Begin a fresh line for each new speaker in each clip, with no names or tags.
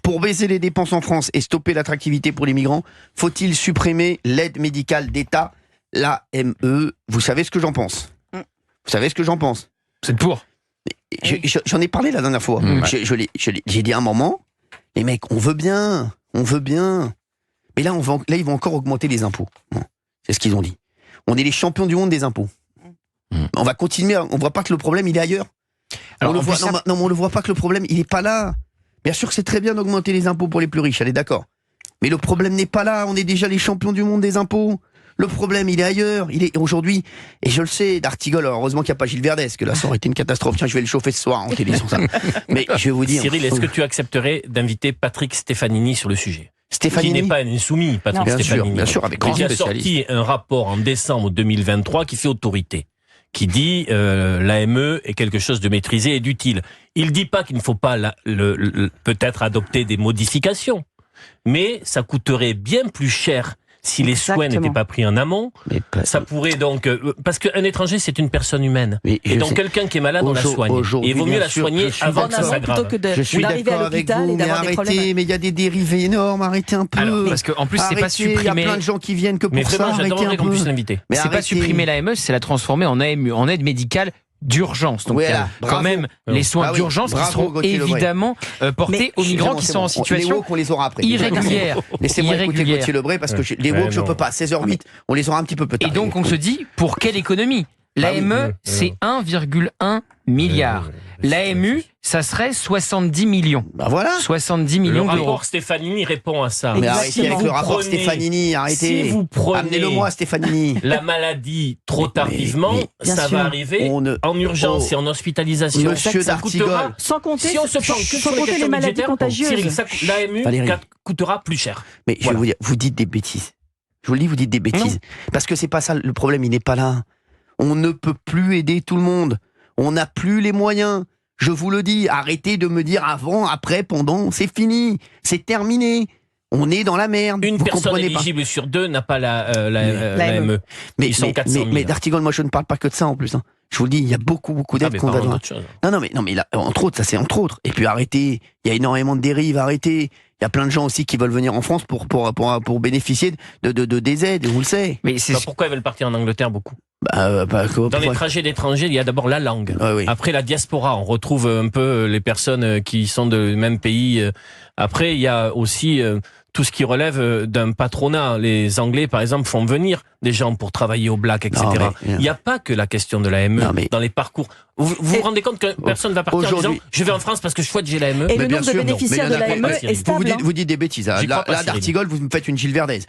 Pour baisser les dépenses en France et stopper l'attractivité pour les migrants, faut-il supprimer l'aide médicale d'État, l'AME? Vous savez ce que j'en pense? Vous savez ce que j'en pense?
C'est pour.
J'en ai parlé la dernière fois. J'ai dit à un moment, les mecs, on veut bien. Mais là, ils vont encore augmenter les impôts. C'est ce qu'ils ont dit. On est les champions du monde des impôts. On va continuer, on voit pas que le problème, il est ailleurs. On le voit pas que le problème, il est pas là. Bien sûr que c'est très bien d'augmenter les impôts pour les plus riches, allez, d'accord. Mais le problème n'est pas là, on est déjà les champions du monde des impôts. Le problème, il est ailleurs. Il est aujourd'hui, et je le sais, d'Artigol, heureusement qu'il n'y a pas Gilles Verdez, que là, ça aurait été une catastrophe. Tiens, je vais le chauffer ce soir en télé sur ça. Mais je vais vous dire...
Cyril, est-ce que tu accepterais d'inviter Patrick Stefanini sur le sujet?
Stefanini,
qui n'est pas un insoumis, Patrick Stefanini.
Bien sûr, avec grand
spécialiste. Il a sorti un rapport en décembre 2023 qui fait autorité, qui dit l'AME est quelque chose de maîtrisé et d'utile. Il ne dit pas qu'il ne faut pas peut-être adopter des modifications, mais ça coûterait bien plus cher si les soins n'étaient pas pris en amont. Ça pourrait donc... parce qu'un étranger, c'est une personne humaine. Et donc quelqu'un qui est malade, on la soigne. Et il vaut mieux la soigner avant que ça s'aggrave.
Je suis d'accord avec vous, mais arrêtez, mais il y a des dérives énormes, arrêtez un peu.
Alors, parce qu'en plus, c'est pas supprimer...
Il y a plein de gens qui viennent que pour ça, arrêtez un
qu'on
peu.
puisse l'inviter.
Mais c'est pas supprimer l'AME, c'est la transformer en AMU, en aide médicale d'urgence. Donc, il y a quand même les soins d'urgence qui seront évidemment portés aux migrants qui sont en situation irrégulière.
Laissez-moi écouter Gauthier Lebray, parce que les woke, je peux pas. 16h08, on les aura un petit peu tard.
Et donc, on se dit, pour quelle économie? L'AME, c'est 1,1 milliard. L'AMU, ça serait 70 millions.
Bah voilà.
70 millions d'euros.
Le rapport Stefanini répond à ça.
Mais arrêtez avec le rapport Stefanini, arrêtez.
Si vous prenez
amenez-le-moi, Stefanini.
La maladie trop tardivement, ça va arriver en urgence et en hospitalisation.
Monsieur D'Artigol.
Sans compter,
si on se penche que sur
les maladies contagieuses.
L'AMU coûtera plus cher.
Mais je vais vous dire, vous dites des bêtises. Je vous le dis, vous dites des bêtises. Parce que c'est pas ça, le problème, il n'est pas là. On ne peut plus aider tout le monde. On n'a plus les moyens. Je vous le dis, arrêtez de me dire avant, après, pendant, c'est fini, c'est terminé. On est dans la merde.
Une personne éligible sur deux n'a pas l'AME.
Mais ils sont 400 000. Mais D'Artigol, moi je ne parle pas que de ça en plus. Je vous le dis, il y a beaucoup d'aides qu'on va donner. Non, mais là, entre autres, ça c'est entre autres. Et puis arrêtez, il y a énormément de dérives, arrêtez. Il y a plein de gens aussi qui veulent venir en France pour bénéficier des aides, on le sait.
Mais pourquoi ils veulent partir en Angleterre beaucoup? Dans les trajets d'étrangers, il y a d'abord la langue.
Oui.
Après, la diaspora, on retrouve un peu les personnes qui sont du même pays. Après, il y a aussi tout ce qui relève d'un patronat. Les Anglais, par exemple, font venir des gens pour travailler au black, etc. Il n'y a pas que la question de l'AME dans les parcours. Vous vous rendez compte que personne ne va partir en disant « je vais en France parce que je souhaite j'ai l'AME ».
Et le nombre de bénéficiaires de l'AME est stable.
Vous dites des bêtises. Là, D'Artigol, vous me faites une Gilles Verdez.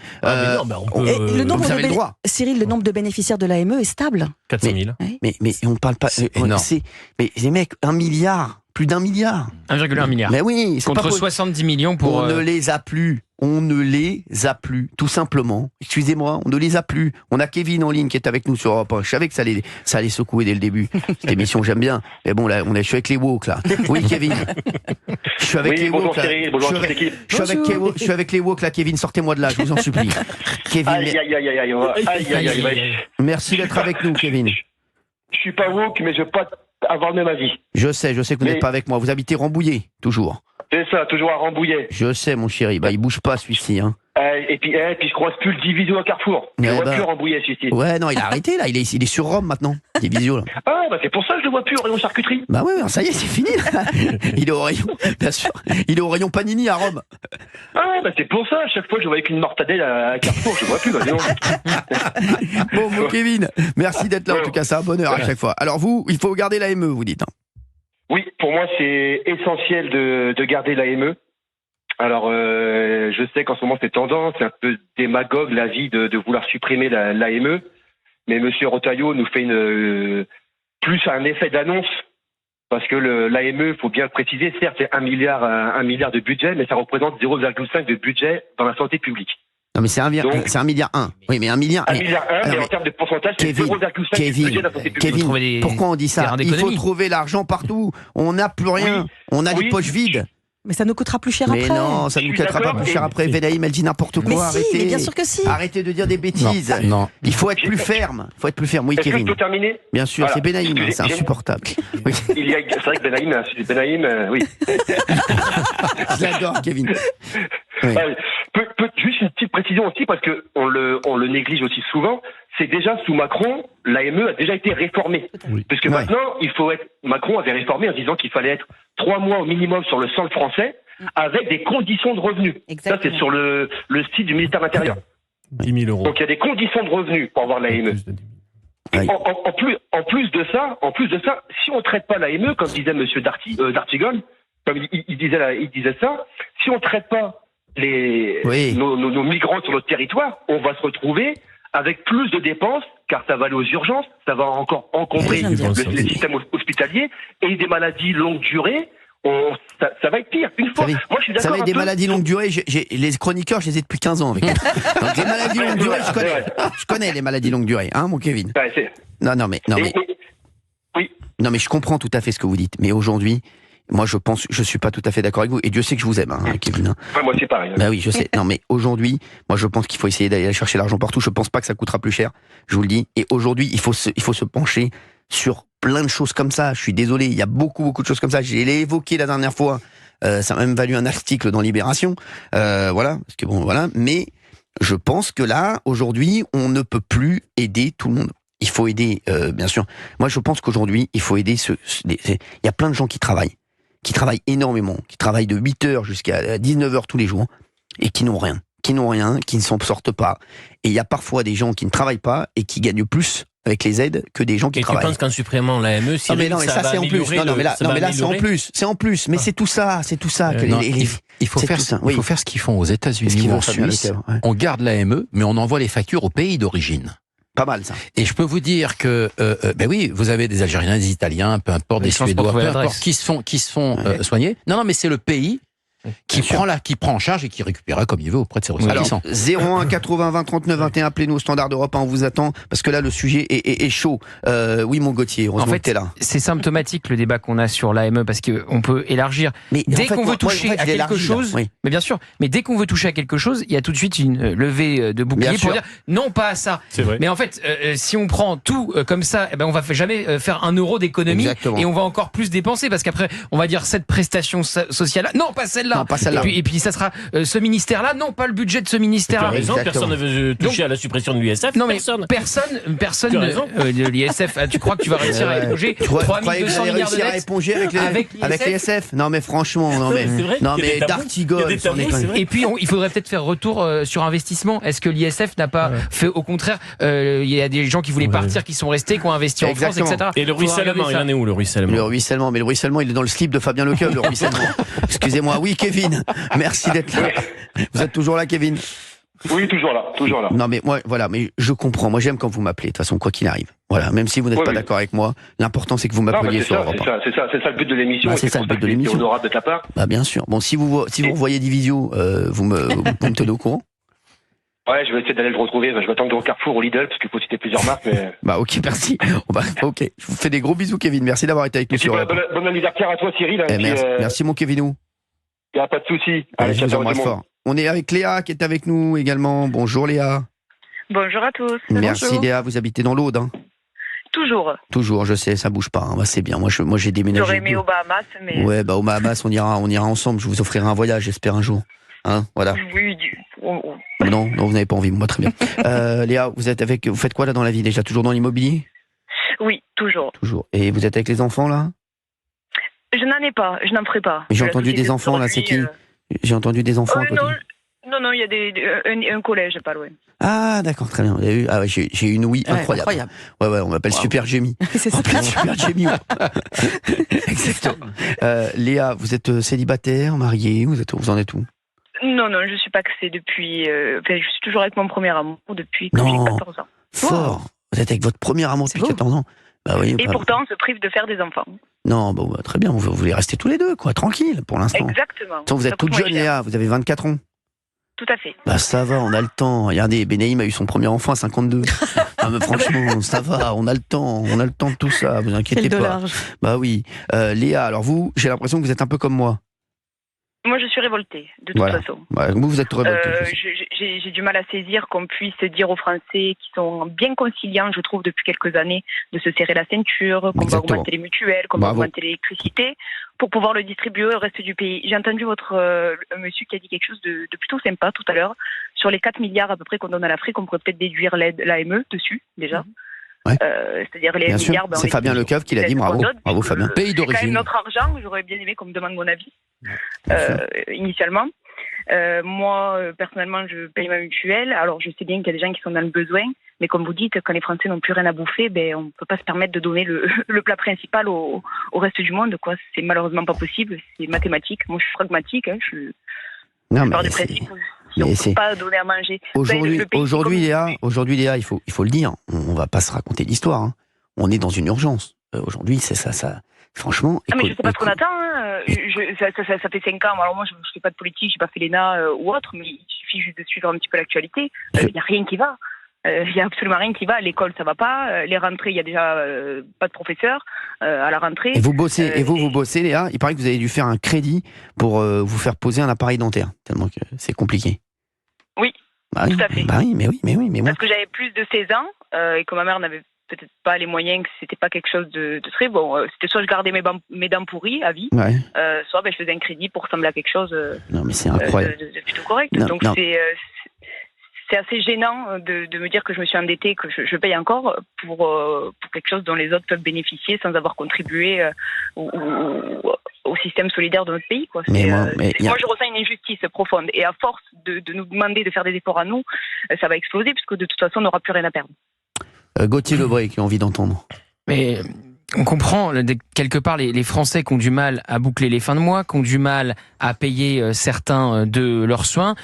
Cyril, le nombre de bénéficiaires de l'AME est stable.
400 000.
Mais on parle pas... Mais les mecs, 1 milliard, plus d'1 milliard.
1,1 milliard.
Mais oui.
Contre 70 millions pour...
On ne les a plus. On ne les a plus, tout simplement. Excusez-moi, on ne les a plus. On a Kevin en ligne qui est avec nous sur Europe 1. Je savais que ça allait secouer dès le début. Cette émission, j'aime bien. Mais bon, là, je suis avec les woke, là. Oui, Kevin. Je suis avec les woke, là.
Bonjour toute l'équipe.
Je suis avec les woke, là, Kevin. Sortez-moi de là, je vous en supplie. Kevin.
Aïe.
Merci d'être avec nous, Kevin.
Je suis pas woke, mais je veux pas avoir le même avis.
Je sais que vous n'êtes pas avec moi. Vous habitez Rambouillet, toujours.
C'est ça, toujours à Rambouillet.
Je sais, mon chéri. Il bouge pas, celui-ci, hein.
Et puis je croise plus le Divisio à Carrefour. Je vois plus Rambouillet, celui-ci.
Ouais, non, il a arrêté, là. Il est sur Rome, maintenant. Divisio, là.
C'est pour ça que je le vois plus au rayon charcuterie.
Ça y est, c'est fini, là. Il est au rayon, bien sûr. Il est au rayon Panini à Rome.
C'est pour ça. À chaque fois, je vois avec une mortadelle à Carrefour. Je vois plus,
Bon, mon Kevin, merci d'être là. En tout cas, c'est un bonheur à chaque fois. Alors vous, il faut garder l'AME, vous dites.
Oui, pour moi, c'est essentiel de garder l'AME. Alors, je sais qu'en ce moment, c'est tendance, c'est un peu démagogue l'avis de vouloir supprimer l'AME. Mais Monsieur Retailleau nous fait plus un effet d'annonce. Parce que l'AME, il faut bien le préciser, certes, c'est 1 milliard de budget, mais ça représente 0,5 de budget dans la santé publique.
Non, mais c'est 1 milliard 1. Oui, mais 1 milliard
1. 1 milliard 1, mais en termes de pourcentage, c'est 0,5 du budget de la santé publique.
Kevin, pourquoi on dit ça? Il faut trouver l'argent partout. On n'a plus rien. On a les poches vides.
Mais ça nous coûtera plus cher
mais
après.
Mais non, ça nous coûtera pas plus cher après. Benaïm, elle dit n'importe quoi.
Mais
arrêtez.
Mais bien sûr que si.
Arrêtez de dire des bêtises.
Non.
Il faut être plus ferme. Oui,
Est-ce
Kevin.
que je peux terminer?
Bien sûr, c'est Benaïm, c'est insupportable. Oui.
C'est vrai que Benaïm, oui.
Je l'adore, Kevin.
Oui. Juste une petite précision aussi, parce qu'on le néglige aussi souvent. C'est déjà sous Macron, l'AME a déjà été réformée. Oui. Puisque maintenant, Macron avait réformé en disant qu'il fallait être 3 mois au minimum sur le sol français, avec des conditions de revenus. Exactement. Ça, c'est sur le site du ministère de l'Intérieur.
10 000 euros.
Donc il y a des conditions de revenus pour avoir l'AME. En plus de ça, si on ne traite pas l'AME, comme disait M. D'Artigol, comme il disait ça, si on ne traite pas nos migrants sur notre territoire, on va se retrouver avec plus de dépenses, car ça va aller aux urgences, ça va encore encombrer le système hospitalier, et des maladies longue durée, ça va être pire. Une fois, moi je suis d'accord.
Ça va être des maladies longue durée, les chroniqueurs, je les ai depuis 15 ans avec. Donc les maladies longue durée, je connais les maladies longue durée, hein, mon Kevin. Non, mais
oui.
Non, mais je comprends tout à fait ce que vous dites, mais aujourd'hui, moi, je suis pas tout à fait d'accord avec vous. Et Dieu sait que je vous aime, hein, Kevin.
Ouais, moi, c'est pareil.
Bah oui, je sais. Non, mais aujourd'hui, moi, je pense qu'il faut essayer d'aller chercher l'argent partout. Je pense pas que ça coûtera plus cher. Je vous le dis. Et aujourd'hui, il faut se pencher sur plein de choses comme ça. Je suis désolé. Il y a beaucoup de choses comme ça. Je l'ai évoqué la dernière fois. Ça m'a même valu un article dans Libération. Voilà. Parce que bon, voilà. Mais je pense que là, aujourd'hui, on ne peut plus aider tout le monde. Il faut aider, bien sûr. Moi, je pense qu'aujourd'hui, il faut aider il y a plein de gens qui travaillent énormément, qui travaillent de 8h jusqu'à 19h tous les jours, et qui n'ont rien, qui ne s'en sortent pas. Et il y a parfois des gens qui ne travaillent pas et qui gagnent plus avec les aides que des gens qui travaillent.
Et tu penses qu'en supprimant l'AME,
ça c'est en plus. Non, mais là, c'est en plus. Mais c'est tout ça.
Il faut faire ce qu'ils font aux États-Unis ou en Suisse. On garde l'AME, mais on envoie les factures au pays d'origine.
Pas mal, ça.
Et je peux vous dire que, ben oui, vous avez des Algériens, des Italiens, peu importe, des Suédois, peu importe, qui se font soigner. Non, mais c'est le pays qui prend en charge et qui récupérera comme il veut auprès de ses ressortissants.
01 80 20 39 21, appelez-nous au standard d'Europe 1, on vous attend, parce que là, le sujet est chaud. Oui, mon Gauthier, heureusement que t'es là.
C'est symptomatique le débat qu'on a sur l'AME, parce qu'on peut élargir. Mais dès qu'on veut toucher à quelque chose, mais bien sûr, mais dès qu'on veut toucher à quelque chose, il y a tout de suite une levée de bouclier pour dire non, pas à ça. Mais en fait, si on prend tout comme ça, on va jamais faire 1 euro d'économie. Exactement. Et on va encore plus dépenser, parce qu'après, on va dire cette prestation sociale-là, non, pas celle-là. Non, pas celle-là. Et puis ça sera ce ministère-là, non, pas le budget de ce ministère-là.
Tu as raison, personne ne veut toucher à la suppression de l'USF.
Non, mais personne de l'ISF. Tu crois que tu vas réussir à éponger 3200 milliards de dettes
avec l'ISF? Non, mais franchement, non, mais d'Artigol.
Et puis, il faudrait peut-être faire retour sur investissement. Est-ce que l'ISF n'a pas fait, au contraire, il y a des gens qui voulaient partir, qui sont restés, qui ont investi en France, etc.
Et le ruissellement, il en est où, le ruissellement?
Le ruissellement, il est dans le slip de Fabien Lecoeuvre, le ruissellement. Excusez-moi. Oui, Kevin. Merci d'être là. Vous êtes toujours là, Kevin?
Oui, toujours là.
Non, mais moi, voilà, mais je comprends. Moi, j'aime quand vous m'appelez, de toute façon, quoi qu'il arrive. Voilà, même si vous n'êtes pas d'accord avec moi, l'important, c'est que vous m'appeliez sur Europe 1.
C'est ça le but de l'émission.
C'est ça le but de l'émission.
C'est honorable de ta part.
Bah, bien sûr. Bon, si vous revoyez Divisio, vous me tenez au courant?
Ouais, je vais essayer d'aller le retrouver. Je vais attendre au Carrefour, au Lidl, parce qu'il faut citer plusieurs marques. Mais...
Bah, ok, merci. Ok. Je vous fais des gros bisous, Kevin. Merci d'avoir été avec nous sur Europe 1.
Bon anniversaire à toi, Cyril.
Merci, mon Kevinou.
Il n'y a pas de souci.
Allez, je vous embrasse fort. On est avec Léa qui est avec nous également. Bonjour Léa.
Bonjour à tous.
Merci
Bonjour.
Léa, vous habitez dans l'Aude, hein? Toujours, je sais, ça bouge pas. Hein. Bah, c'est bien. Moi, j'ai déménagé.
J'aurais aimé aux Bahamas, mais.
Ouais, aux Bahamas, on ira ensemble. Je vous offrirai un voyage, j'espère un jour. Hein, voilà.
Oui.
Non, vous n'avez pas envie. Moi, très bien. Léa, vous faites quoi là dans la vie déjà? Toujours dans l'immobilier?
Oui, toujours.
Et vous êtes avec les enfants là?
Je n'en ai pas, je n'en ferai pas.
Mais j'ai entendu des enfants là, c'est qui? J'ai entendu des enfants à côté.
Non, il y a un collège pas loin.
Ah d'accord, très bien. Vous avez vu? Ah ouais, j'ai une ouïe incroyable. Ouais, on m'appelle Super Jamie.
C'est ça.
Super Jamie. Exactement. Léa, vous êtes célibataire, mariée, vous en êtes où?
Non, je suis pas axée depuis. Je suis toujours avec mon premier amour depuis que j'ai 14 ans.
Fort. Vous êtes avec votre premier amour depuis 14 ans? Bah, oui,
et pourtant, on se prive de faire des enfants.
Non, très bien, vous voulez rester tous les deux, quoi, tranquille, pour l'instant.
Exactement.
Vous êtes toute jeune, Léa, vous avez 24 ans.
Tout à fait.
Bah ça va, on a le temps. Regardez, Benaïm a eu son premier enfant à 52. Mais franchement, ça va, on a le temps de tout ça, vous inquiétez pas. Bah oui. Léa, alors vous, j'ai l'impression que vous êtes un peu comme moi.
Moi, je suis révoltée, de toute façon.
Vous êtes révoltée.
J'ai du mal à saisir qu'on puisse dire aux Français qui sont bien conciliants, je trouve, depuis quelques années, de se serrer la ceinture, qu'on va augmenter les mutuelles, qu'on va augmenter l'électricité, pour pouvoir le distribuer au reste du pays. J'ai entendu votre monsieur qui a dit quelque chose de plutôt sympa tout à l'heure. Sur les 4 milliards à peu près qu'on donne à l'Afrique, on pourrait peut-être déduire l'AME dessus, déjà.
Ouais.
C'est-dire les
bien
milliards.
C'est Fabien Lecoeuvre qui l'a dit, bravo Fabien.
Pays d'origine.
C'est quand même notre argent, j'aurais bien aimé qu'on me demande mon avis, initialement. Moi, personnellement, je paye ma mutuelle. Alors, je sais bien qu'il y a des gens qui sont dans le besoin, mais comme vous dites, quand les Français n'ont plus rien à bouffer, on ne peut pas se permettre de donner le plat principal au reste du monde, quoi. C'est malheureusement pas possible, c'est mathématique. Moi, je suis pragmatique, je pars du principe. On ne peut pas donner à manger.
Aujourd'hui, Léa, il faut le dire, on ne va pas se raconter l'histoire. Hein. On est dans une urgence. Aujourd'hui, c'est ça. Franchement.
Mais je ne sais pas ce qu'on attend. Hein. Ça fait 5 ans. Alors moi, je ne fais pas de politique, je n'ai pas fait l'ENA ou autre, mais il suffit juste de suivre un petit peu l'actualité. Il n'y a rien qui va. Il n'y a absolument rien qui va. L'école, ça ne va pas. Les rentrées, il n'y a déjà pas de professeurs à la rentrée.
Et vous bossez, vous bossez, Léa. Il paraît que vous avez dû faire un crédit pour vous faire poser un appareil dentaire, tellement que c'est compliqué.
Oui, tout à fait.
Mais moi...
Parce que j'avais plus de 16 ans et que ma mère n'avait peut-être pas les moyens, que c'était pas quelque chose de très bon. C'était soit je gardais mes dents pourries à vie, soit je faisais un crédit pour ressembler à quelque chose
non, mais c'est incroyable.
De plutôt correct. Donc c'est assez gênant de me dire que je me suis endettée, que je paye encore pour quelque chose dont les autres peuvent bénéficier sans avoir contribué au système solidaire de notre pays, quoi. Moi, je ressens une injustice profonde. Et à force de nous demander de faire des efforts à nous, ça va exploser, puisque de toute façon, on n'aura plus rien à perdre.
Gauthier Lebray qui a envie d'entendre.
Mais on comprend quelque part les Français qui ont du mal à boucler les fins de mois, qui ont du mal à payer certains de leurs soins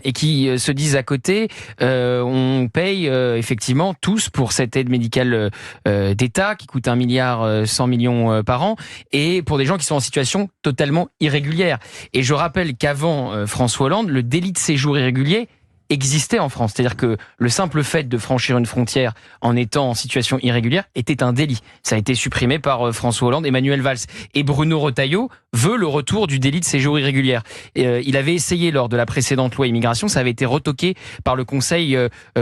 et qui se disent à côté on paye effectivement tous pour cette aide médicale d'État qui coûte 1,1 milliard par an, et pour des gens qui sont en situation totalement irrégulière. Et je rappelle qu'avant François Hollande, le délit de séjour irrégulier existait en France. C'est-à-dire que le simple fait de franchir une frontière en étant en situation irrégulière était un délit. Ça a été supprimé par François Hollande et Manuel Valls. Et Bruno Retailleau veut le retour du délit de séjour irrégulier. Il avait essayé lors de la précédente loi immigration, ça avait été retoqué par le Conseil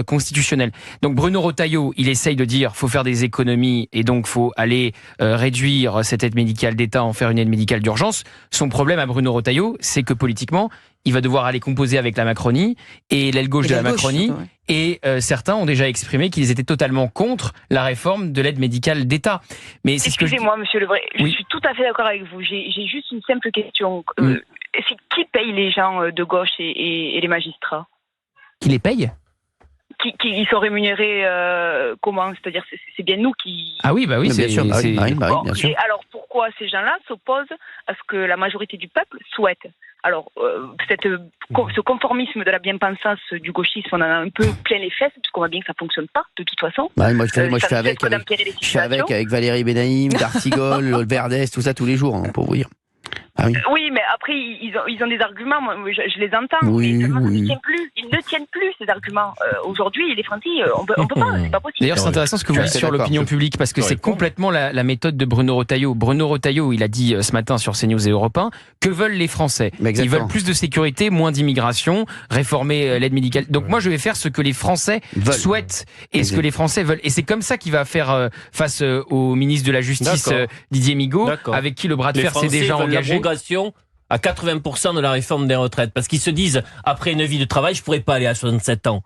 constitutionnel. Donc Bruno Retailleau, il essaye de dire faut faire des économies et donc faut aller réduire cette aide médicale d'État, en faire une aide médicale d'urgence. Son problème à Bruno Retailleau, c'est que politiquement, il va devoir aller composer avec la Macronie et l'aile gauche de la Macronie. Et certains ont déjà exprimé qu'ils étaient totalement contre la réforme de l'aide médicale d'État. Mais
excusez-moi, monsieur Lebray, je suis tout à fait d'accord avec vous. J'ai juste une simple question. C'est qui paye les gens de gauche et les magistrats?
Qui les paye?
Qui sont rémunérés comment? C'est-à-dire, c'est bien nous qui...
Ah oui, bah oui,
bien sûr. Bien sûr.
Et alors, pourquoi ces gens-là s'opposent à ce que la majorité du peuple souhaite? Alors, ce conformisme de la bien-pensance du gauchisme, on en a un peu plein les fesses, parce qu'on voit bien que ça ne fonctionne pas, de toute façon.
Moi, je fais avec Valérie Benaïm, D'Artigol, Verdès, tout ça, tous les jours, hein, pour vous dire. Ah
oui, mais après, ils ont des arguments, moi, je les entends, mais seulement ils ne tiennent plus, ces arguments. Aujourd'hui, les Français, on peut pas, c'est pas possible.
D'ailleurs, c'est intéressant ce que vous dites sur l'opinion publique, parce que c'est complètement la méthode de Bruno Retailleau. Bruno Retailleau, il a dit ce matin sur CNews et Europe 1, que veulent les Français? Ils veulent plus de sécurité, moins d'immigration, réformer l'aide médicale. Donc moi, je vais faire ce que les Français souhaitent et ce que les Français veulent. Et c'est comme ça qu'il va faire face au ministre de la Justice, Didier Migaud, avec qui le bras de fer s'est déjà engagé.
À 80% de la réforme des retraites, parce qu'ils se disent, après une vie de travail, je pourrais pas aller à 67 ans.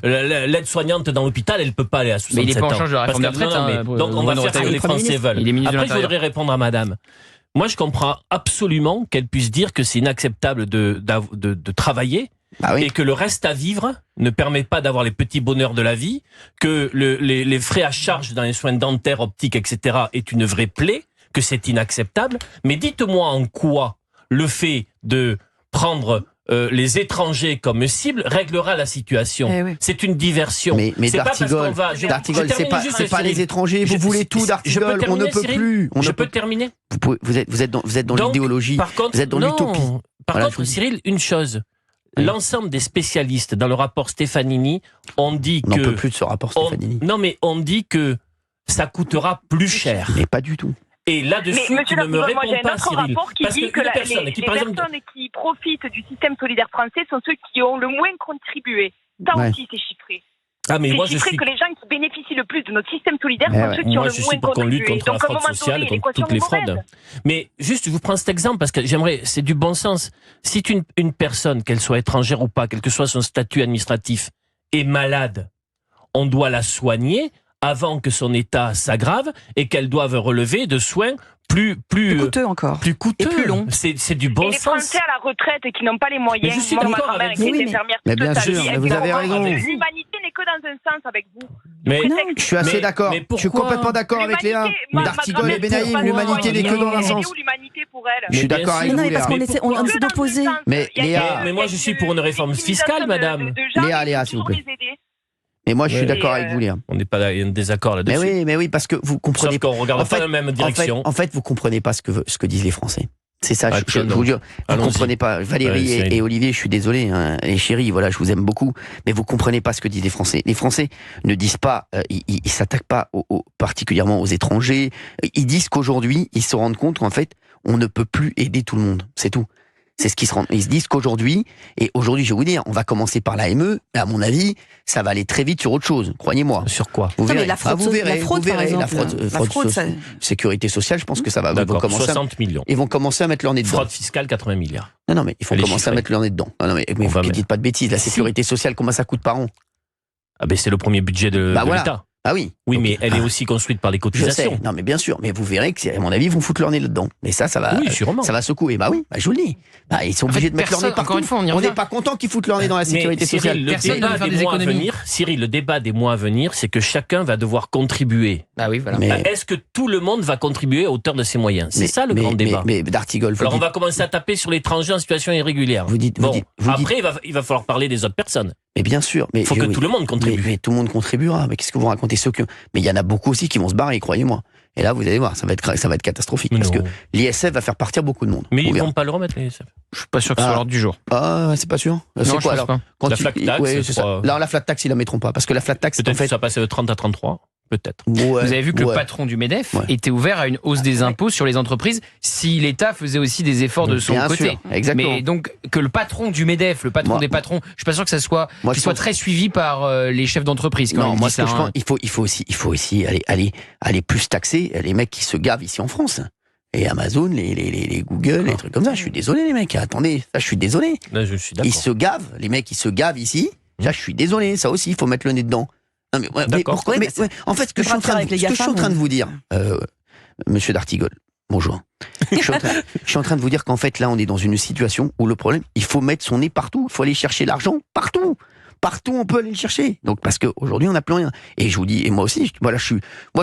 L'aide-soignante dans l'hôpital, elle peut pas aller à 67 ans.
Mais il est pas en charge de la réforme des retraites.
Donc on va faire ce que les Français veulent. Après, je voudrais répondre à madame. Moi, je comprends absolument qu'elle puisse dire que c'est inacceptable de travailler, et que le reste à vivre ne permet pas d'avoir les petits bonheurs de la vie, que les frais à charge dans les soins dentaires, optiques, etc. est une vraie plaie, que c'est inacceptable. Mais dites-moi en quoi le fait de prendre les étrangers comme cible réglera la situation. C'est une diversion.
Mais D'Artigol, c'est pas les étrangers. Vous voulez tout, D'Artigol. On ne peut plus.
Je peux terminer.
Vous êtes dans l'idéologie. Vous êtes dans l'utopie.
Par contre, Cyril, une chose. L'ensemble des spécialistes dans le rapport Stefanini ont dit que...
On n'en peut plus de ce rapport Stefanini.
Non, mais on dit que ça coûtera plus cher.
Mais pas du tout.
Et là-dessus, tu ne me réponds pas, Cyril.
Parce que les personnes qui profitent du système solidaire français sont ceux qui ont le moins contribué. Ça aussi, c'est chiffré.
Mais moi,
c'est chiffré que les gens qui bénéficient le plus de notre système solidaire sont ceux qui ont le moins contribué. Moi, je suis pour qu'on lutte contre la fraude sociale, contre toutes les fraudes. Mais juste, je vous prends cet exemple parce que c'est du bon sens. Si une personne, qu'elle soit étrangère ou pas, quel que soit son statut administratif, est malade, on doit la soigner avant que son état s'aggrave et qu'elle doive relever de soins plus
coûteux encore.
Plus coûteux.
Et plus long.
C'est du bon sens.
Et les Français à la retraite qui n'ont pas les moyens.
Mais je suis d'accord avec vous.
Mais bien sûr, mais vous avez raison.
L'humanité n'est que dans un sens avec vous.
Mais je suis assez d'accord. Je suis complètement d'accord avec Léa. D'Artigol et Benaïm, l'humanité n'est que dans un sens. Je suis d'accord avec vous, Léa.
On s'est opposé.
Mais Léa,
mais moi je suis pour une réforme fiscale, madame.
Léa, s'il vous plaît. Mais moi, je suis d'accord avec vous, Léa.
On n'est pas en désaccord là-dessus.
Mais oui, parce que vous comprenez.
Sauf qu'on regarde pas la même direction.
En fait, vous comprenez pas ce que disent les Français. C'est ça, je vous jure. Vous comprenez pas. Valérie et Olivier, je suis désolé, hein, les chéris, voilà, je vous aime beaucoup, mais vous comprenez pas ce que disent les Français. Les Français ne disent pas, ils s'attaquent pas particulièrement aux étrangers. Ils disent qu'aujourd'hui, ils se rendent compte qu'en fait, on ne peut plus aider tout le monde. C'est tout. C'est ce qu'ils se rendent. Ils se disent qu'aujourd'hui, je vais vous dire, on va commencer par l'AME, mais à mon avis, ça va aller très vite sur autre chose. Croyez-moi.
Sur quoi?
Vous verrez.
La fraude,
la fraude, sécurité sociale, je pense que ça va.
D'accord, 60 millions.
Ils vont commencer à mettre leur nez dedans.
Fraude fiscale, 80 milliards.
Non, mais il faut commencer à mettre leur nez dedans. Non, mais vous ne dites pas de bêtises. La sécurité sociale, comment ça coûte par an?
C'est le premier budget de l'État.
Ah oui.
Oui, donc, mais elle est aussi construite par les cotisations.
Je sais. Non, mais bien sûr. Mais vous verrez que, à mon avis, ils vont foutre leur nez là-dedans. Mais ça va.
Oui, sûrement.
Ça va secouer. Je vous le dis. Ils sont obligés de mettre leur nez partout.
Encore une fois,
on n'est pas content qu'ils foutent leur nez dans la sécurité sociale.
Cyril, le débat des mois à venir, c'est que chacun va devoir contribuer.
Ah oui, voilà.
Est-ce que tout le monde va contribuer à hauteur de ses moyens? C'est ça le grand débat.
Mais D'Artigol.
Alors on va commencer à taper sur l'étranger en situation irrégulière. Après, il va falloir parler des autres personnes.
Mais bien sûr.
Il faut que tout le monde contribue.
Mais tout le monde contribuera. Mais qu'est-ce que vous racontez Mais il y en a beaucoup aussi qui vont se barrer, croyez-moi. Et là, vous allez voir, ça va être catastrophique. Parce que l'ISF va faire partir beaucoup de monde.
Mais ils ne vont pas le remettre, l'ISF.
Je suis pas sûr que ce soit l'ordre du jour.
Ah, c'est pas sûr. C'est quoi alors?
La flat tax,
c'est ça. Alors la flat tax, ils la mettront pas. Parce que la flat tax,
peut-être que ça passe de 30 à 33. Peut-être.
Vous avez vu que le patron du MEDEF était ouvert à une hausse des impôts sur les entreprises si l'État faisait aussi des efforts de son côté.
Exactement.
Mais donc que le patron du MEDEF, le patron des patrons, je suis pas sûr que ça soit très suivi par les chefs d'entreprise.
Non, moi je pense, il faut aussi aller plus taxer les mecs qui se gavent ici en France. Et Amazon, les Google, les trucs comme ça. Je suis désolé les mecs. Attendez, ça je suis désolé.
Là, je suis d'accord.
Ils se gavent, les mecs ils se gavent ici. Là je suis désolé. Ça aussi il faut mettre le nez dedans. Non,
d'accord.
En fait, ce que je suis en train de vous dire, monsieur D'Artigol, bonjour. Je suis en train de vous dire qu'en fait, là, on est dans une situation où le problème, il faut mettre son nez partout. Il faut aller chercher l'argent partout. Partout, on peut aller le chercher. Donc, parce qu'aujourd'hui, on n'a plus rien. Et je vous dis, et moi aussi, je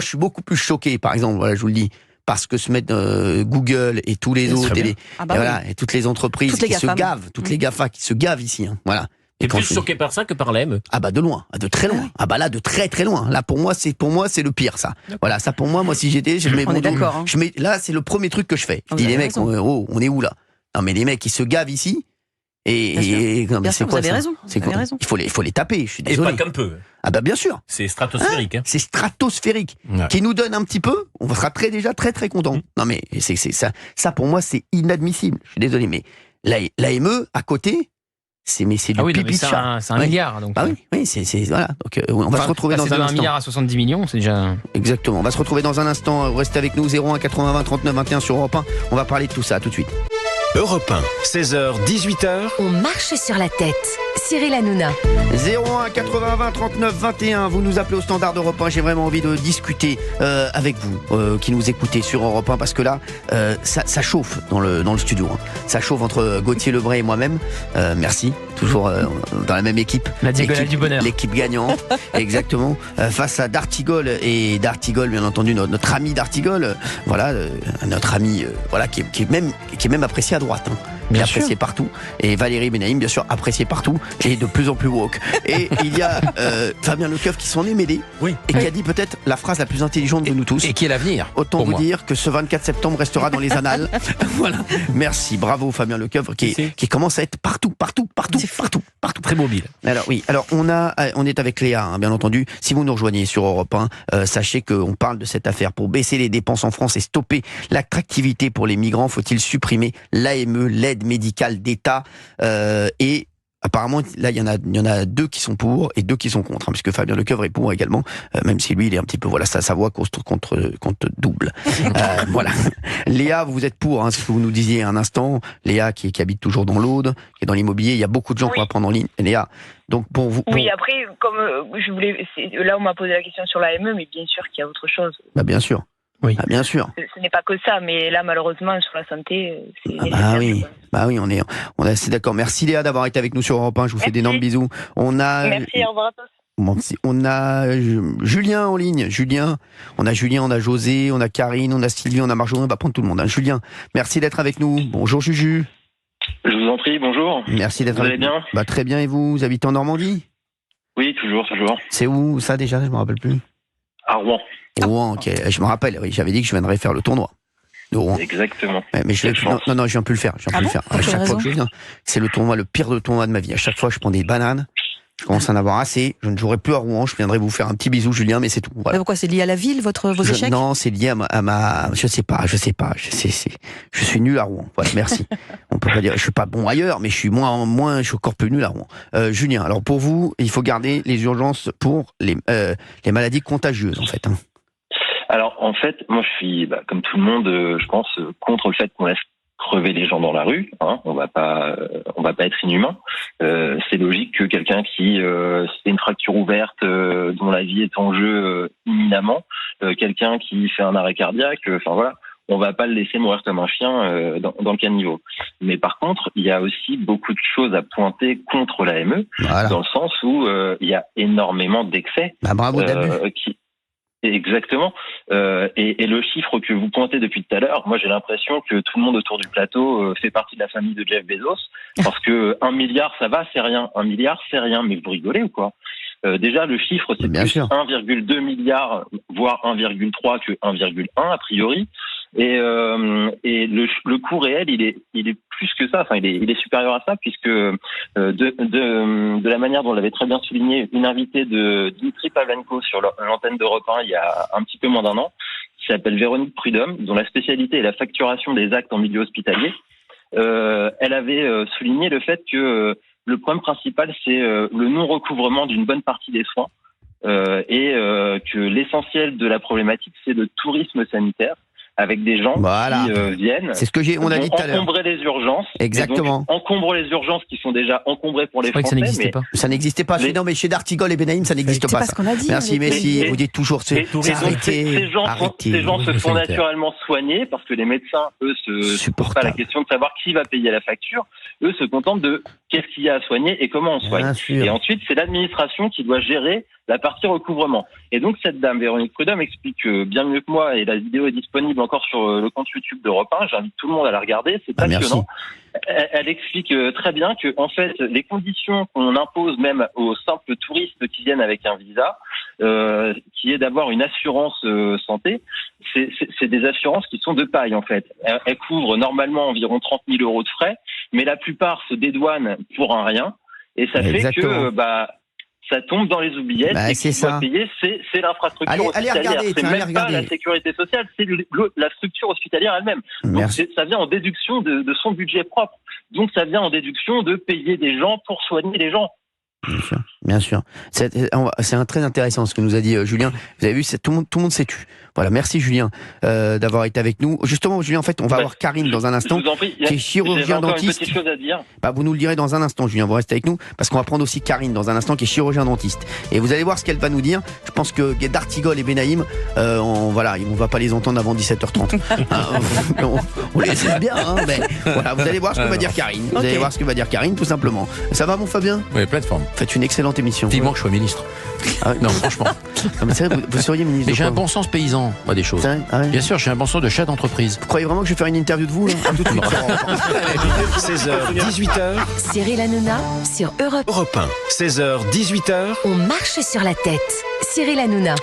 suis beaucoup plus choqué, par exemple, voilà, je vous le dis, parce que se mettre Google et tous les autres, et toutes les entreprises qui se gavent, toutes les GAFA qui se gavent ici, hein, voilà.
Et plus choqué par ça que par l'AME.
De loin, de très loin. Là, de très très loin. Là, pour moi, c'est le pire, ça. Voilà, ça pour moi, si j'étais, je mets mon dos. Là, c'est le premier truc que je fais. Je dis, les mecs, on est où là? Non, mais les mecs, ils se gavent ici.
Bien sûr, vous avez raison.
Il faut les taper, je suis désolé.
Et pas qu'un peu.
Bien sûr.
C'est stratosphérique.
C'est stratosphérique. Ouais. Qui nous donne un petit peu, on sera déjà très très content. Non, mais c'est ça, pour moi, c'est inadmissible. Je suis désolé, mais l'AME, à côté, c'est du pipi de chat.
C'est un milliard. Donc,
voilà. Donc, on va se retrouver dans un instant.
1 milliard à 70 millions, c'est déjà.
Exactement. On va se retrouver dans un instant. Restez avec nous, 01 80 20 39 21 sur Europe 1. On va parler de tout ça tout de suite.
Europe 1, 16h, 18h.
On marche sur la tête. Cyril Hanouna.
01 80 20 39 21. Vous nous appelez au standard d'Europe 1. J'ai vraiment envie de discuter avec vous qui nous écoutez sur Europe 1 parce que là, ça chauffe dans le studio. Hein. Ça chauffe entre Gauthier Lebray et moi-même. Merci. Toujours dans la même équipe.
La diagonale du bonheur.
L'équipe gagnante. Exactement. Face à D'Artigol et D'Artigol, bien entendu, notre ami D'Artigol. Voilà, notre ami, qui est même apprécié à droite. Hein. Bien apprécié partout. Et Valérie Benaïm, bien sûr, appréciée partout et de plus en plus woke. Et il y a Fabien Lecoeuvre qui s'en est mêlé et qui a dit peut-être la phrase la plus intelligente de nous tous.
Et qui est l'avenir.
Autant vous dire que ce 24 septembre restera dans les annales. Voilà. Merci. Bravo Fabien Lecoeuvre qui commence à être partout.
partout. Très mobile.
Alors oui, on est avec Léa, hein, bien entendu. Si vous nous rejoignez sur Europe 1, sachez qu'on parle de cette affaire. Pour baisser les dépenses en France et stopper l'attractivité pour les migrants, faut-il supprimer l'AME, l'aide médicale d'État, et apparemment, là, il y en a 2 qui sont pour et 2 qui sont contre, hein, puisque Fabien Lecoeuvre est pour également, même si lui, il est un petit peu, sa voix contre double. Voilà. Léa, vous êtes pour, hein, ce que vous nous disiez un instant. Léa, qui habite toujours dans l'Aude, qui est dans l'immobilier, il y a beaucoup de gens qu'on va prendre en ligne. Léa, donc pour vous...
Oui, après, comme là, on m'a posé la question sur l'AME, mais bien sûr qu'il y a autre chose.
Bah, bien sûr. Oui. Ah, bien sûr.
Ce n'est pas que ça, mais là, malheureusement, sur la santé, c'est nécessaire.
Bah oui, on est assez d'accord. Merci Léa d'avoir été avec nous sur Europe 1. Je vous fais d'énormes bisous.
Merci, au revoir à tous.
On a Julien en ligne. On a José, on a Karine, on a Sylvie, on a Marjorie. On va prendre tout le monde. Hein. Julien, merci d'être avec nous. Bonjour Juju.
Je vous en prie, bonjour.
Merci d'être avec nous. Vous allez bien ? Très bien, et vous habitez en Normandie ?
Oui, toujours.
C'est où ça déjà ? Je ne me rappelle plus.
À Rouen.
Rouen, ok. Je me rappelle, oui, j'avais dit que je viendrais faire le tournoi de Rouen.
Exactement.
Mais je viens plus le faire. À chaque fois que je viens, c'est le pire tournoi de ma vie. À chaque fois, je prends des bananes. Je commence à en avoir assez. Je ne jouerai plus à Rouen. Je viendrai vous faire un petit bisou, Julien, mais c'est tout. Voilà.
Mais pourquoi ? C'est lié à la ville, vos échecs ?
Non, c'est lié à ma. Je sais pas. Je suis nul à Rouen. Voilà, merci. On peut pas dire. Je suis pas bon ailleurs, mais je suis je suis encore plus nul à Rouen. Julien, alors pour vous, il faut garder les urgences pour les maladies contagieuses, en fait. Hein.
Alors, en fait, moi, je suis, comme tout le monde, je pense, contre le fait qu'on laisse crever les gens dans la rue. Hein. On va pas être inhumain. C'est logique que quelqu'un qui c'est une fracture ouverte, dont la vie est en jeu imminemment, quelqu'un qui fait un arrêt cardiaque, on va pas le laisser mourir comme un chien dans le caniveau. Mais par contre, il y a aussi beaucoup de choses à pointer contre l'AME, dans le sens où il y a énormément d'excès.
Bravo d'abus.
Exactement. Et le chiffre que vous pointez depuis tout à l'heure, moi j'ai l'impression que tout le monde autour du plateau fait partie de la famille de Jeff Bezos, parce que 1 milliard, ça va, c'est rien. 1 milliard, c'est rien. Mais vous rigolez ou quoi ? Déjà, le chiffre, c'est
bien
plus
sûr.
1,2 milliard, voire 1,3 que 1,1 a priori. Et le coût réel, il est plus que ça. Enfin, il est supérieur à ça, puisque de la manière dont l'avait très bien souligné une invitée de Dimitri Pavlenko sur l'antenne d'Europe 1 il y a un petit peu moins d'1 an, qui s'appelle Véronique Prudhomme, dont la spécialité est la facturation des actes en milieu hospitalier. Elle avait souligné le fait que le problème principal, c'est le non-recouvrement d'une bonne partie des soins, et que l'essentiel de la problématique, c'est le tourisme sanitaire, avec des gens qui viennent.
C'est ce que on a dit tout à l'heure.
Encombrer les urgences.
Exactement.
Encombre les urgences qui sont déjà encombrées pour les Français.
Ça n'existait pas.
Ça n'existait pas. Non, mais chez D'Artigol et Benaïm, ça n'existe pas.
C'est pas ce qu'on a dit.
Merci. Vous dites toujours.
Ces gens se font naturellement soigner parce que les médecins, eux, se posent pas la question de savoir qui va payer la facture. Eux se contentent de qu'est-ce qu'il y a à soigner et comment on soigne. Et ensuite, c'est l'administration qui doit gérer la partie recouvrement. Et donc, cette dame, Véronique Prudhomme, explique bien mieux que moi, et la vidéo est disponible encore sur le compte YouTube d'Europe 1, j'invite tout le monde à la regarder, c'est passionnant. Elle explique très bien que, en fait, les conditions qu'on impose même aux simples touristes qui viennent avec un visa, qui est d'avoir une assurance santé, c'est des assurances qui sont de paille, en fait. Elles couvrent normalement environ 30 000 euros de frais, mais la plupart se dédouanent pour un rien, et ça fait que, ça tombe dans les oubliettes, et ce qu'il faut payer, c'est l'infrastructure hospitalière. C'est même pas la sécurité sociale, c'est la structure hospitalière elle-même. Donc ça vient en déduction de son budget propre. Donc ça vient en déduction de payer des gens pour soigner les gens.
Bien sûr. C'est très intéressant ce que nous a dit Julien. Vous avez vu, tout le monde s'est tu. Voilà, merci Julien d'avoir été avec nous. Justement, Julien, en fait, on va avoir Karine dans un instant, qui est chirurgien dentiste.
Une petite chose à dire.
Vous nous le direz dans un instant, Julien. Vous restez avec nous parce qu'on va prendre aussi Karine dans un instant, qui est chirurgien dentiste. Et vous allez voir ce qu'elle va nous dire. Je pense que D'Artigol et Benaïm, on va pas les entendre avant 17h30. On les aime bien, mais voilà, vous allez voir ce que va dire Karine. Vous allez voir ce que va dire Karine, tout simplement. Ça va, mon Fabien ?
Oui, plateforme.
Faites une excellente émission.
Vivement que je sois ministre. Non, franchement.
Non, mais c'est vrai, vous seriez ministre.
Mais j'ai un bon sens paysan, moi, des choses. Bien sûr, j'ai un bon sens de chef d'entreprise.
Vous croyez vraiment que je vais faire une interview de vous, là ? Tout de suite.
16h, 18h.
Cyril Hanouna sur Europe
1. 16h, 18h.
On marche sur la tête. Cyril Hanouna.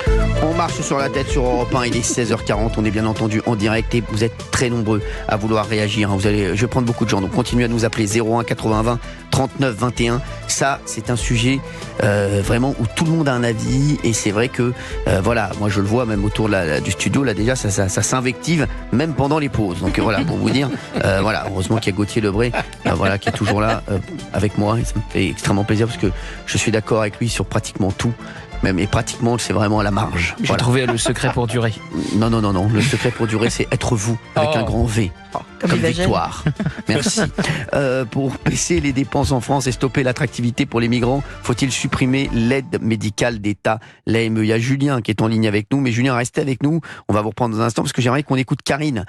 On marche sur la tête sur Europe 1, il est 16h40, on est bien entendu en direct et vous êtes très nombreux à vouloir réagir. Je vais prendre beaucoup de gens, donc continuez à nous appeler 01 80 20 39 21. Ça, c'est un sujet vraiment où tout le monde a un avis et c'est vrai que, voilà, moi je le vois même autour du studio, là déjà, ça s'invective même pendant les pauses. Donc voilà, pour vous dire, voilà, heureusement qu'il y a Gauthier Lebray, voilà, qui est toujours là avec moi et ça me fait extrêmement plaisir parce que je suis d'accord avec lui sur pratiquement tout. Mais pratiquement, c'est vraiment à la marge.
J'ai trouvé le secret pour durer.
Non. Le secret pour durer, c'est être vous, avec un grand V. Comme victoire. Merci. Pour baisser les dépenses en France et stopper l'attractivité pour les migrants, faut-il supprimer l'aide médicale d'État, l'AME? Il y a Julien qui est en ligne avec nous. Mais Julien, restez avec nous. On va vous reprendre dans un instant parce que j'aimerais qu'on écoute Karine.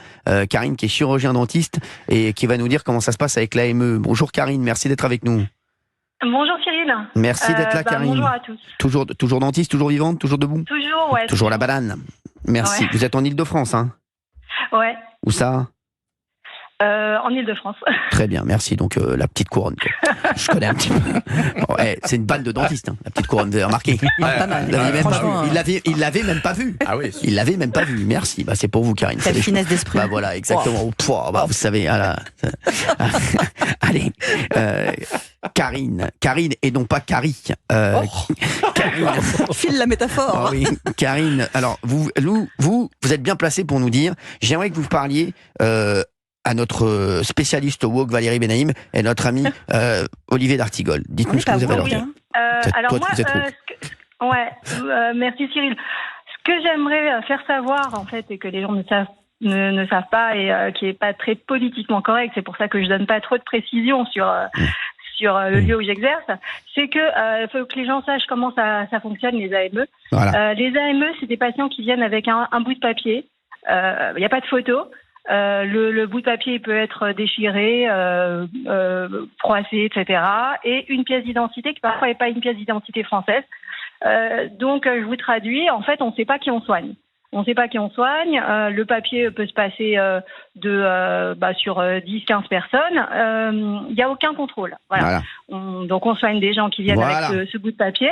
Karine qui est chirurgien-dentiste et qui va nous dire comment ça se passe avec l'AME. Bonjour Karine, merci d'être avec nous.
Bonjour Cyril.
Merci d'être là, Karine.
Bonjour à tous.
Toujours dentiste, toujours vivante, toujours debout?
Toujours, ouais.
Toujours la banane. Merci. Ouais. Vous êtes en Ile-de-France, hein?
Ouais.
Où ça?
En Ile-de-France.
Très bien, merci. Donc la petite couronne. Je connais un petit peu. Bon, c'est une balle de dentiste, hein, la petite couronne. Vous avez remarqué?
Pas mal.
Il l'avait même pas vu.
Ah oui.
Il l'avait même pas vu. Merci. C'est pour vous, Karine.
Quelle finesse d'esprit.
Voilà, exactement. Wow. Vous savez. Allez. Karine et non pas Carrie.
Karine. File la métaphore.
Oui, Karine. Alors vous êtes bien placé pour nous dire. J'aimerais que vous parliez à notre spécialiste woke Valérie Benaïm et notre ami Olivier d'Artigol. Dites-nous ce que vous avez à dire.
Alors moi, merci Cyril. Ce que j'aimerais faire savoir en fait et que les gens ne savent pas et qui est pas très politiquement correct, c'est pour ça que je donne pas trop de précisions sur le lieu où j'exerce, c'est que faut que les gens sachent comment ça fonctionne, les AME. Voilà. Les AME, c'est des patients qui viennent avec un bout de papier. Il n'y a pas de photo. Le bout de papier peut être déchiré, froissé, etc. Et une pièce d'identité qui parfois n'est pas une pièce d'identité française. Donc, je vous traduis. En fait, on ne sait pas qui on soigne. On ne sait pas qui on soigne. Le papier peut se passer sur 10-15 personnes. Il n'y a aucun contrôle. Voilà. Donc on soigne des gens qui viennent avec ce bout de papier.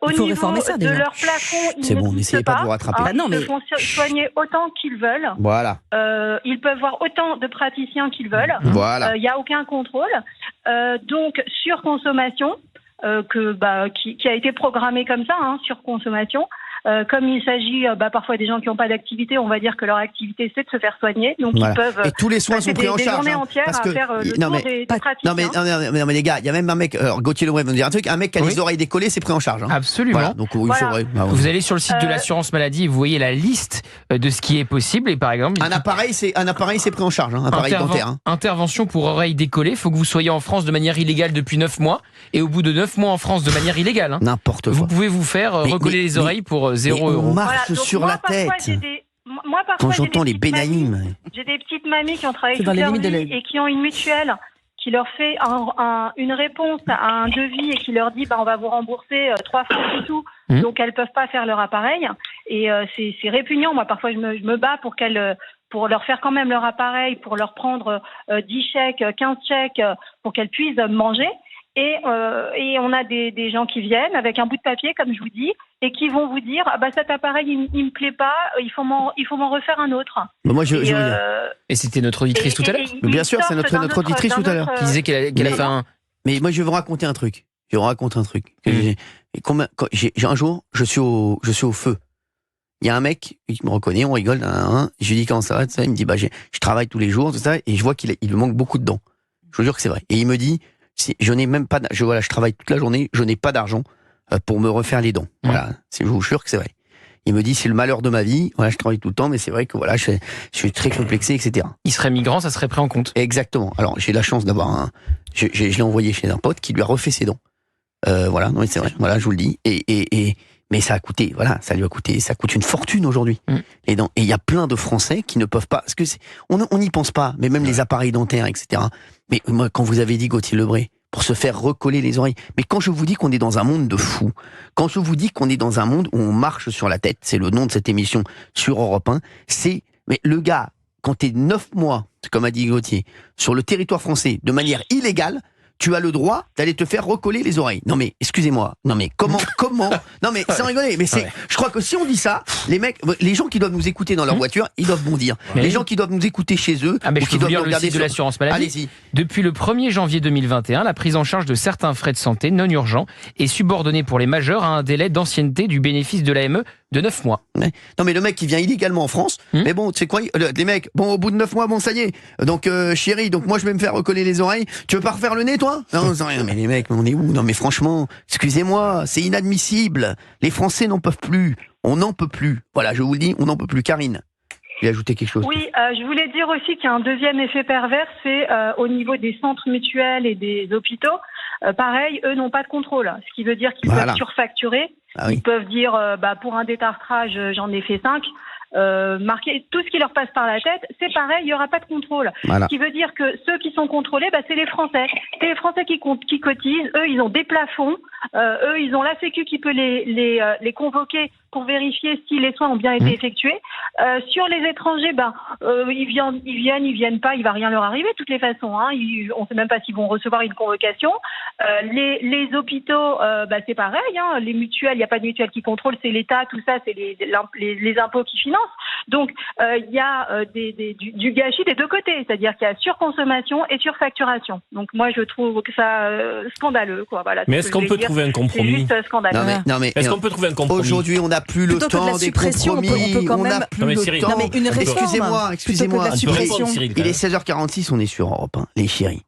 Au niveau de leur plafond, ils
n'essayez pas de vous rattraper.
Ils font soigner autant qu'ils veulent.
Voilà.
Ils peuvent voir autant de praticiens qu'ils veulent.
Voilà.
Il n'y a aucun contrôle. Donc surconsommation, qui a été programmée comme ça, surconsommation. Comme il s'agit parfois des gens qui n'ont pas d'activité, on va dire que leur activité c'est de se faire soigner, donc ils peuvent.
Et tous les soins sont pris en charge.
Des journées entières à faire le tour des praticiens.
Non mais les gars, il y a même un mec. Gauthier Lebray va nous dire un truc. Un mec qui a les oreilles décollées, c'est pris en charge.
Absolument.
Voilà, donc c'est vrai.
Vous allez sur le site de l'assurance maladie, et vous voyez la liste de ce qui est possible et par exemple.
Un appareil, c'est pris en charge. Un appareil dentaire.
Intervention pour oreilles décollées. Il faut que vous soyez en France de manière illégale depuis 9 mois et au bout de 9 mois en France de manière illégale.
N'importe quoi.
Vous pouvez vous faire recoller les oreilles pour 0 €.
Sur la tête. Quand j'entends les Benaïm.
J'ai des petites mamies qui ont travaillé toute leur vie et qui ont une mutuelle qui leur fait une réponse à un devis et qui leur dit on va vous rembourser 3 francs et tout. Donc elles peuvent pas faire leur appareil et c'est répugnant. Moi parfois je me bats pour leur faire quand même leur appareil, pour leur prendre 10 chèques, 15 chèques pour qu'elles puissent manger. Et on a des gens qui viennent avec un bout de papier, comme je vous dis, et qui vont vous dire cet appareil il me plaît pas, il faut m'en refaire un autre.
Et c'était notre auditrice tout à l'heure.
Bien sûr, c'est notre auditrice tout à l'heure
qui disait qu'elle a fait un.
Mais moi je vais vous raconter un truc. Un jour, je suis au feu. Il y a un mec qui me reconnaît, on rigole. Je lui dis comment ça va, tout ça. Il me dit je travaille tous les jours, tout ça, et je vois qu'il lui manque beaucoup de dents. Je vous jure que c'est vrai. Et il me dit je n'ai même pas, je travaille toute la journée, je n'ai pas d'argent pour me refaire les dents. Voilà, je vous jure que c'est vrai. Il me dit c'est le malheur de ma vie. Voilà, je travaille tout le temps, mais c'est vrai que je suis très complexé, etc.
Il serait migrant, ça serait pris en compte.
Exactement. Alors j'ai la chance d'avoir je l'ai envoyé chez un pote qui lui a refait ses dents. Voilà, non mais c'est vrai. Voilà, je vous le dis. Mais ça a coûté, ça lui a coûté, ça coûte une fortune aujourd'hui. Les dents. Et il y a plein de Français qui ne peuvent pas, parce que on n'y pense pas, mais même les appareils dentaires, etc. Mais moi, quand vous avez dit Gauthier Lebray, pour se faire recoller les oreilles, mais quand je vous dis qu'on est dans un monde de fous, quand je vous dis qu'on est dans un monde où on marche sur la tête, c'est le nom de cette émission sur Europe 1, mais le gars, quand t'es 9 mois, comme a dit Gauthier, sur le territoire français, de manière illégale, tu as le droit d'aller te faire recoller les oreilles. Non mais, excusez-moi. Non mais, comment Non mais, sans rigoler. Mais je crois que si on dit ça, les gens qui doivent nous écouter dans leur voiture, ils doivent bondir. Les gens qui doivent nous écouter chez eux,
ou qui doivent nous regarder de l'assurance maladie.
Allez-y.
Depuis le 1er janvier 2021, la prise en charge de certains frais de santé non urgents est subordonnée pour les majeurs à un délai d'ancienneté du bénéfice de l'AME de 9 mois.
Non mais le mec qui vient illégalement en France, mais bon, tu sais quoi, les mecs, bon, au bout de 9 mois, bon, ça y est. Donc, chérie, donc moi je vais me faire recoller les oreilles. Tu veux pas refaire le nez, toi? Non, mais les mecs, on est où? Non mais franchement, excusez-moi, c'est inadmissible. Les Français n'en peuvent plus. On n'en peut plus. Voilà, je vous le dis, on n'en peut plus. Karine, tu veux ajouter quelque chose?
Oui, je voulais dire aussi qu'il y a un deuxième effet pervers, c'est au niveau des centres mutuels et des hôpitaux. Pareil, eux n'ont pas de contrôle, ce qui veut dire qu'ils peuvent surfacturer. Ils peuvent dire, pour un détartrage, j'en ai fait 5. Marquer tout ce qui leur passe par la tête, c'est pareil, il n'y aura pas de contrôle. Ce qui veut dire que ceux qui sont contrôlés, c'est les Français. C'est les Français qui cotisent. Eux, ils ont des plafonds. Eux, ils ont la Sécu qui peut les convoquer pour vérifier si les soins ont bien été effectués. Sur les étrangers, ils viennent pas, il va rien leur arriver de toutes les façons. On sait même pas s'ils vont recevoir une convocation. Les hôpitaux, c'est pareil. Les mutuelles, il n'y a pas de mutuelle qui contrôle, c'est l'État, tout ça, c'est les impôts qui financent. Donc, il y a du gâchis des deux côtés, c'est-à-dire qu'il y a surconsommation et surfacturation. Donc, moi, je trouve que ça scandaleux, quoi. Voilà.
Mais est-ce qu'on peut trouver un compromis?
C'est juste scandaleux.
Non mais
est-ce qu'on peut trouver un compromis?
Aujourd'hui, on n'a plus le temps des compromis.
On n'a
plus le temps.
Non, mais une réforme.
Excusez-moi. Il est 16h46, on est sur Europe, les chéris.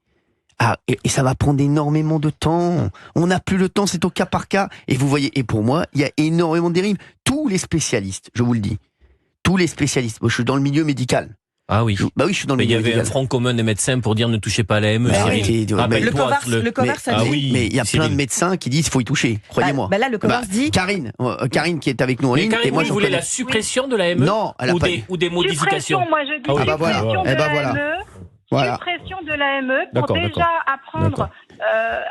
Et ça va prendre énormément de temps. On n'a plus le temps, c'est au cas par cas. Et vous voyez, et pour moi, il y a énormément de dérives. Tous les spécialistes, je vous le dis, tous les spécialistes. Moi, je suis dans le milieu médical.
Ah oui.
Je suis dans le milieu médical.
Il y avait un front commun des médecins pour dire ne touchez pas à l'AME.
Le COVARS a dit.
Oui, mais il y a plein de médecins qui disent qu'il faut y toucher. Croyez-moi.
Là, le COVARS dit.
Karine qui est avec nous en ligne.
Et moi,
je
voulais la suppression de l'AME.
Non,
ou des modifications.
Moi, je dis suppression de l'AME. Suppression de l'AME pour déjà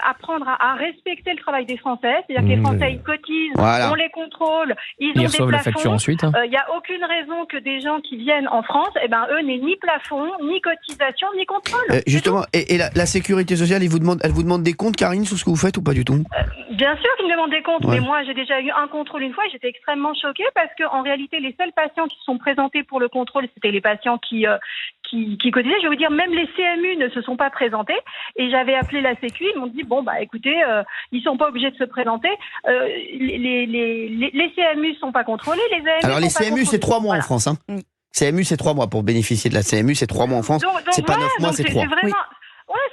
apprendre à respecter le travail des Français. C'est-à-dire que les Français, ils cotisent, on les contrôle, ils ont des plafonds. Il n'y a aucune raison que des gens qui viennent en France, eux n'aient ni plafond, ni cotisation, ni contrôle.
Justement, et la sécurité sociale, elle vous demande des comptes, Karine, sur ce que vous faites ou pas du tout?
Bien sûr qu'ils me demandent des comptes, mais moi j'ai déjà eu un contrôle une fois et j'étais extrêmement choquée parce qu'en réalité, les seuls patients qui se sont présentés pour le contrôle, c'était les patients qui cotisaient. Je veux dire, même les CMU ne se sont pas présentés et j'avais appelé la Sécu, ils m'ont dit écoutez, ils sont pas obligés de se présenter, les CMU sont pas contrôlés, les AMU
Alors les CMU c'est 3 mois en France, CMU c'est 3 mois pour bénéficier de la CMU, c'est 3 mois en France, c'est pas 9 mois, c'est 3.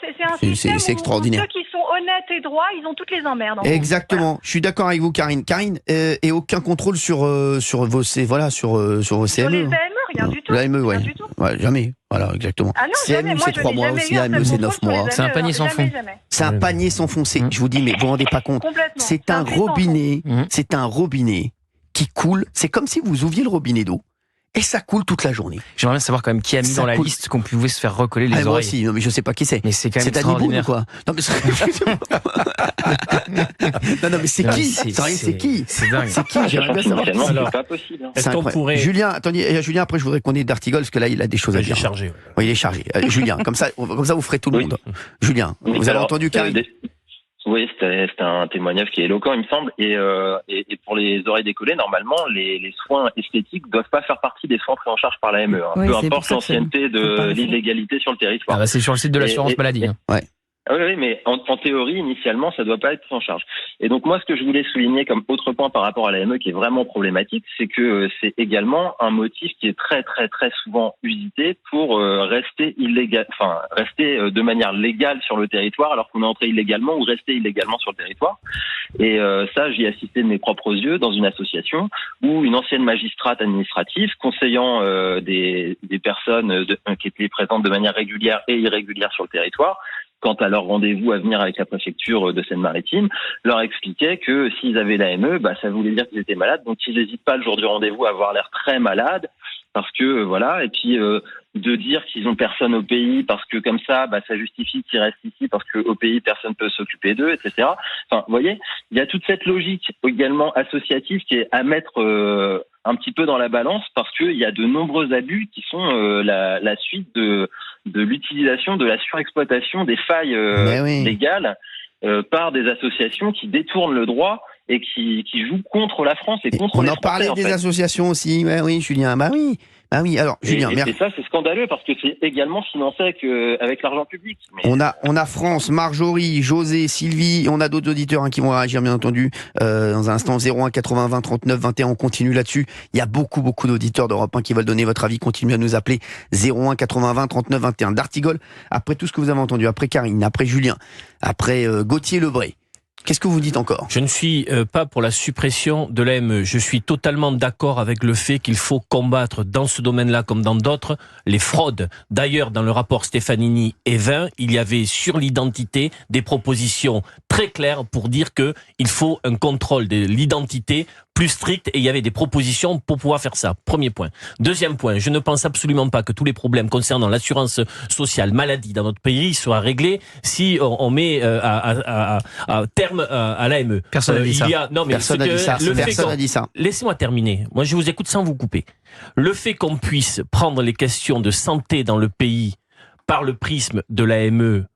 C'est un système
c'est extraordinaire.
Où ceux qui sont honnêtes et droits, ils ont toutes les emmerdes.
Exactement. Je suis d'accord avec vous, Karine. Et aucun contrôle sur vos sur vos CMU.
Sur les AME, rien du tout.
L'AME, jamais. Voilà, exactement. CMU, c'est 3 mois aussi. AME, c'est 9 mois.
C'est un panier sans fond.
C'est un panier sans fond. Je vous dis, mais vous vous rendez pas compte. C'est un robinet. C'est un robinet qui coule. C'est comme si vous ouvriez le robinet d'eau. Et ça coule toute la journée.
J'aimerais bien savoir quand même qui a mis dans la liste qu'on pouvait se faire recoller les oreilles.
Moi aussi, non mais je sais pas qui c'est.
Mais c'est quand même extraordinaire.
Quoi. Non mais c'est qui? C'est qui?
C'est dingue.
C'est qui? J'aimerais bien savoir.
C'est pas possible.
Est-ce qu'on pourrait...
Julien, après je voudrais qu'on ait d'Artigol parce que là il a des choses à dire.
Il est chargé.
Oui, il est chargé. Julien, comme ça vous ferez tout le monde. Julien, vous avez entendu Karine?
Oui, c'était un témoignage qui est éloquent, il me semble. Et pour les oreilles décollées, normalement, les soins esthétiques doivent pas faire partie des soins pris en charge par l'AME. Peu importe l'ancienneté de l'illégalité sur le territoire.
C'est sur le site de l'assurance maladie.
Ouais. Oui, mais en théorie, initialement, ça doit pas être pris en charge. Et donc, moi, ce que je voulais souligner comme autre point par rapport à l'AME qui est vraiment problématique, c'est que c'est également un motif qui est très, très, très souvent usité pour rester de manière légale sur le territoire, alors qu'on est entré illégalement ou rester illégalement sur le territoire. Et ça, j'y ai assisté de mes propres yeux dans une association où une ancienne magistrate administrative, conseillant des personnes qui étaient présentes de manière régulière et irrégulière sur le territoire, quant à leur rendez-vous à venir avec la préfecture de Seine-Maritime, leur expliquait que s'ils avaient l'AME, ça voulait dire qu'ils étaient malades, donc ils n'hésitent pas le jour du rendez-vous à avoir l'air très malade, parce que voilà, et puis de dire qu'ils ont personne au pays parce que comme ça, ça justifie qu'ils restent ici parce qu'au pays personne peut s'occuper d'eux, etc. Enfin, vous voyez, il y a toute cette logique également associative qui est à mettre un petit peu dans la balance parce qu'il y a de nombreux abus qui sont la suite de l'utilisation, de la surexploitation des failles légales par des associations qui détournent le droit et qui jouent contre la France et contre les Français.
On en parlait des associations aussi, oui, Julien, oui, alors Julien,
et ça c'est scandaleux parce que c'est également financé avec l'argent public. Mais...
On a France, Marjorie, José, Sylvie, on a d'autres auditeurs qui vont réagir bien entendu dans un instant. 01 80 20 39 21, on continue là-dessus. Il y a beaucoup d'auditeurs d'Europe 1 qui veulent donner votre avis. Continuez à nous appeler 01 80 20 39 21. D'Artigol, après tout ce que vous avez entendu, après Karine, après Julien, après Gauthier Lebray. Qu'est-ce que vous dites encore ?
Je ne suis pas pour la suppression de l'AME. Je suis totalement d'accord avec le fait qu'il faut combattre dans ce domaine-là comme dans d'autres les fraudes. D'ailleurs, dans le rapport Stefanini et Vin, il y avait sur l'identité des propositions très claires pour dire que il faut un contrôle de l'identité plus strict et il y avait des propositions pour pouvoir faire ça. Premier point. Deuxième point, je ne pense absolument pas que tous les problèmes concernant l'assurance sociale maladie dans notre pays soient réglés si on met à terme à l'AME.
Personne n'a dit ça.
Non, mais
personne n'a dit ça. Personne n'a dit ça.
Laissez-moi terminer. Moi, je vous écoute sans vous couper. Le fait qu'on puisse prendre les questions de santé dans le pays par le prisme de l'AME,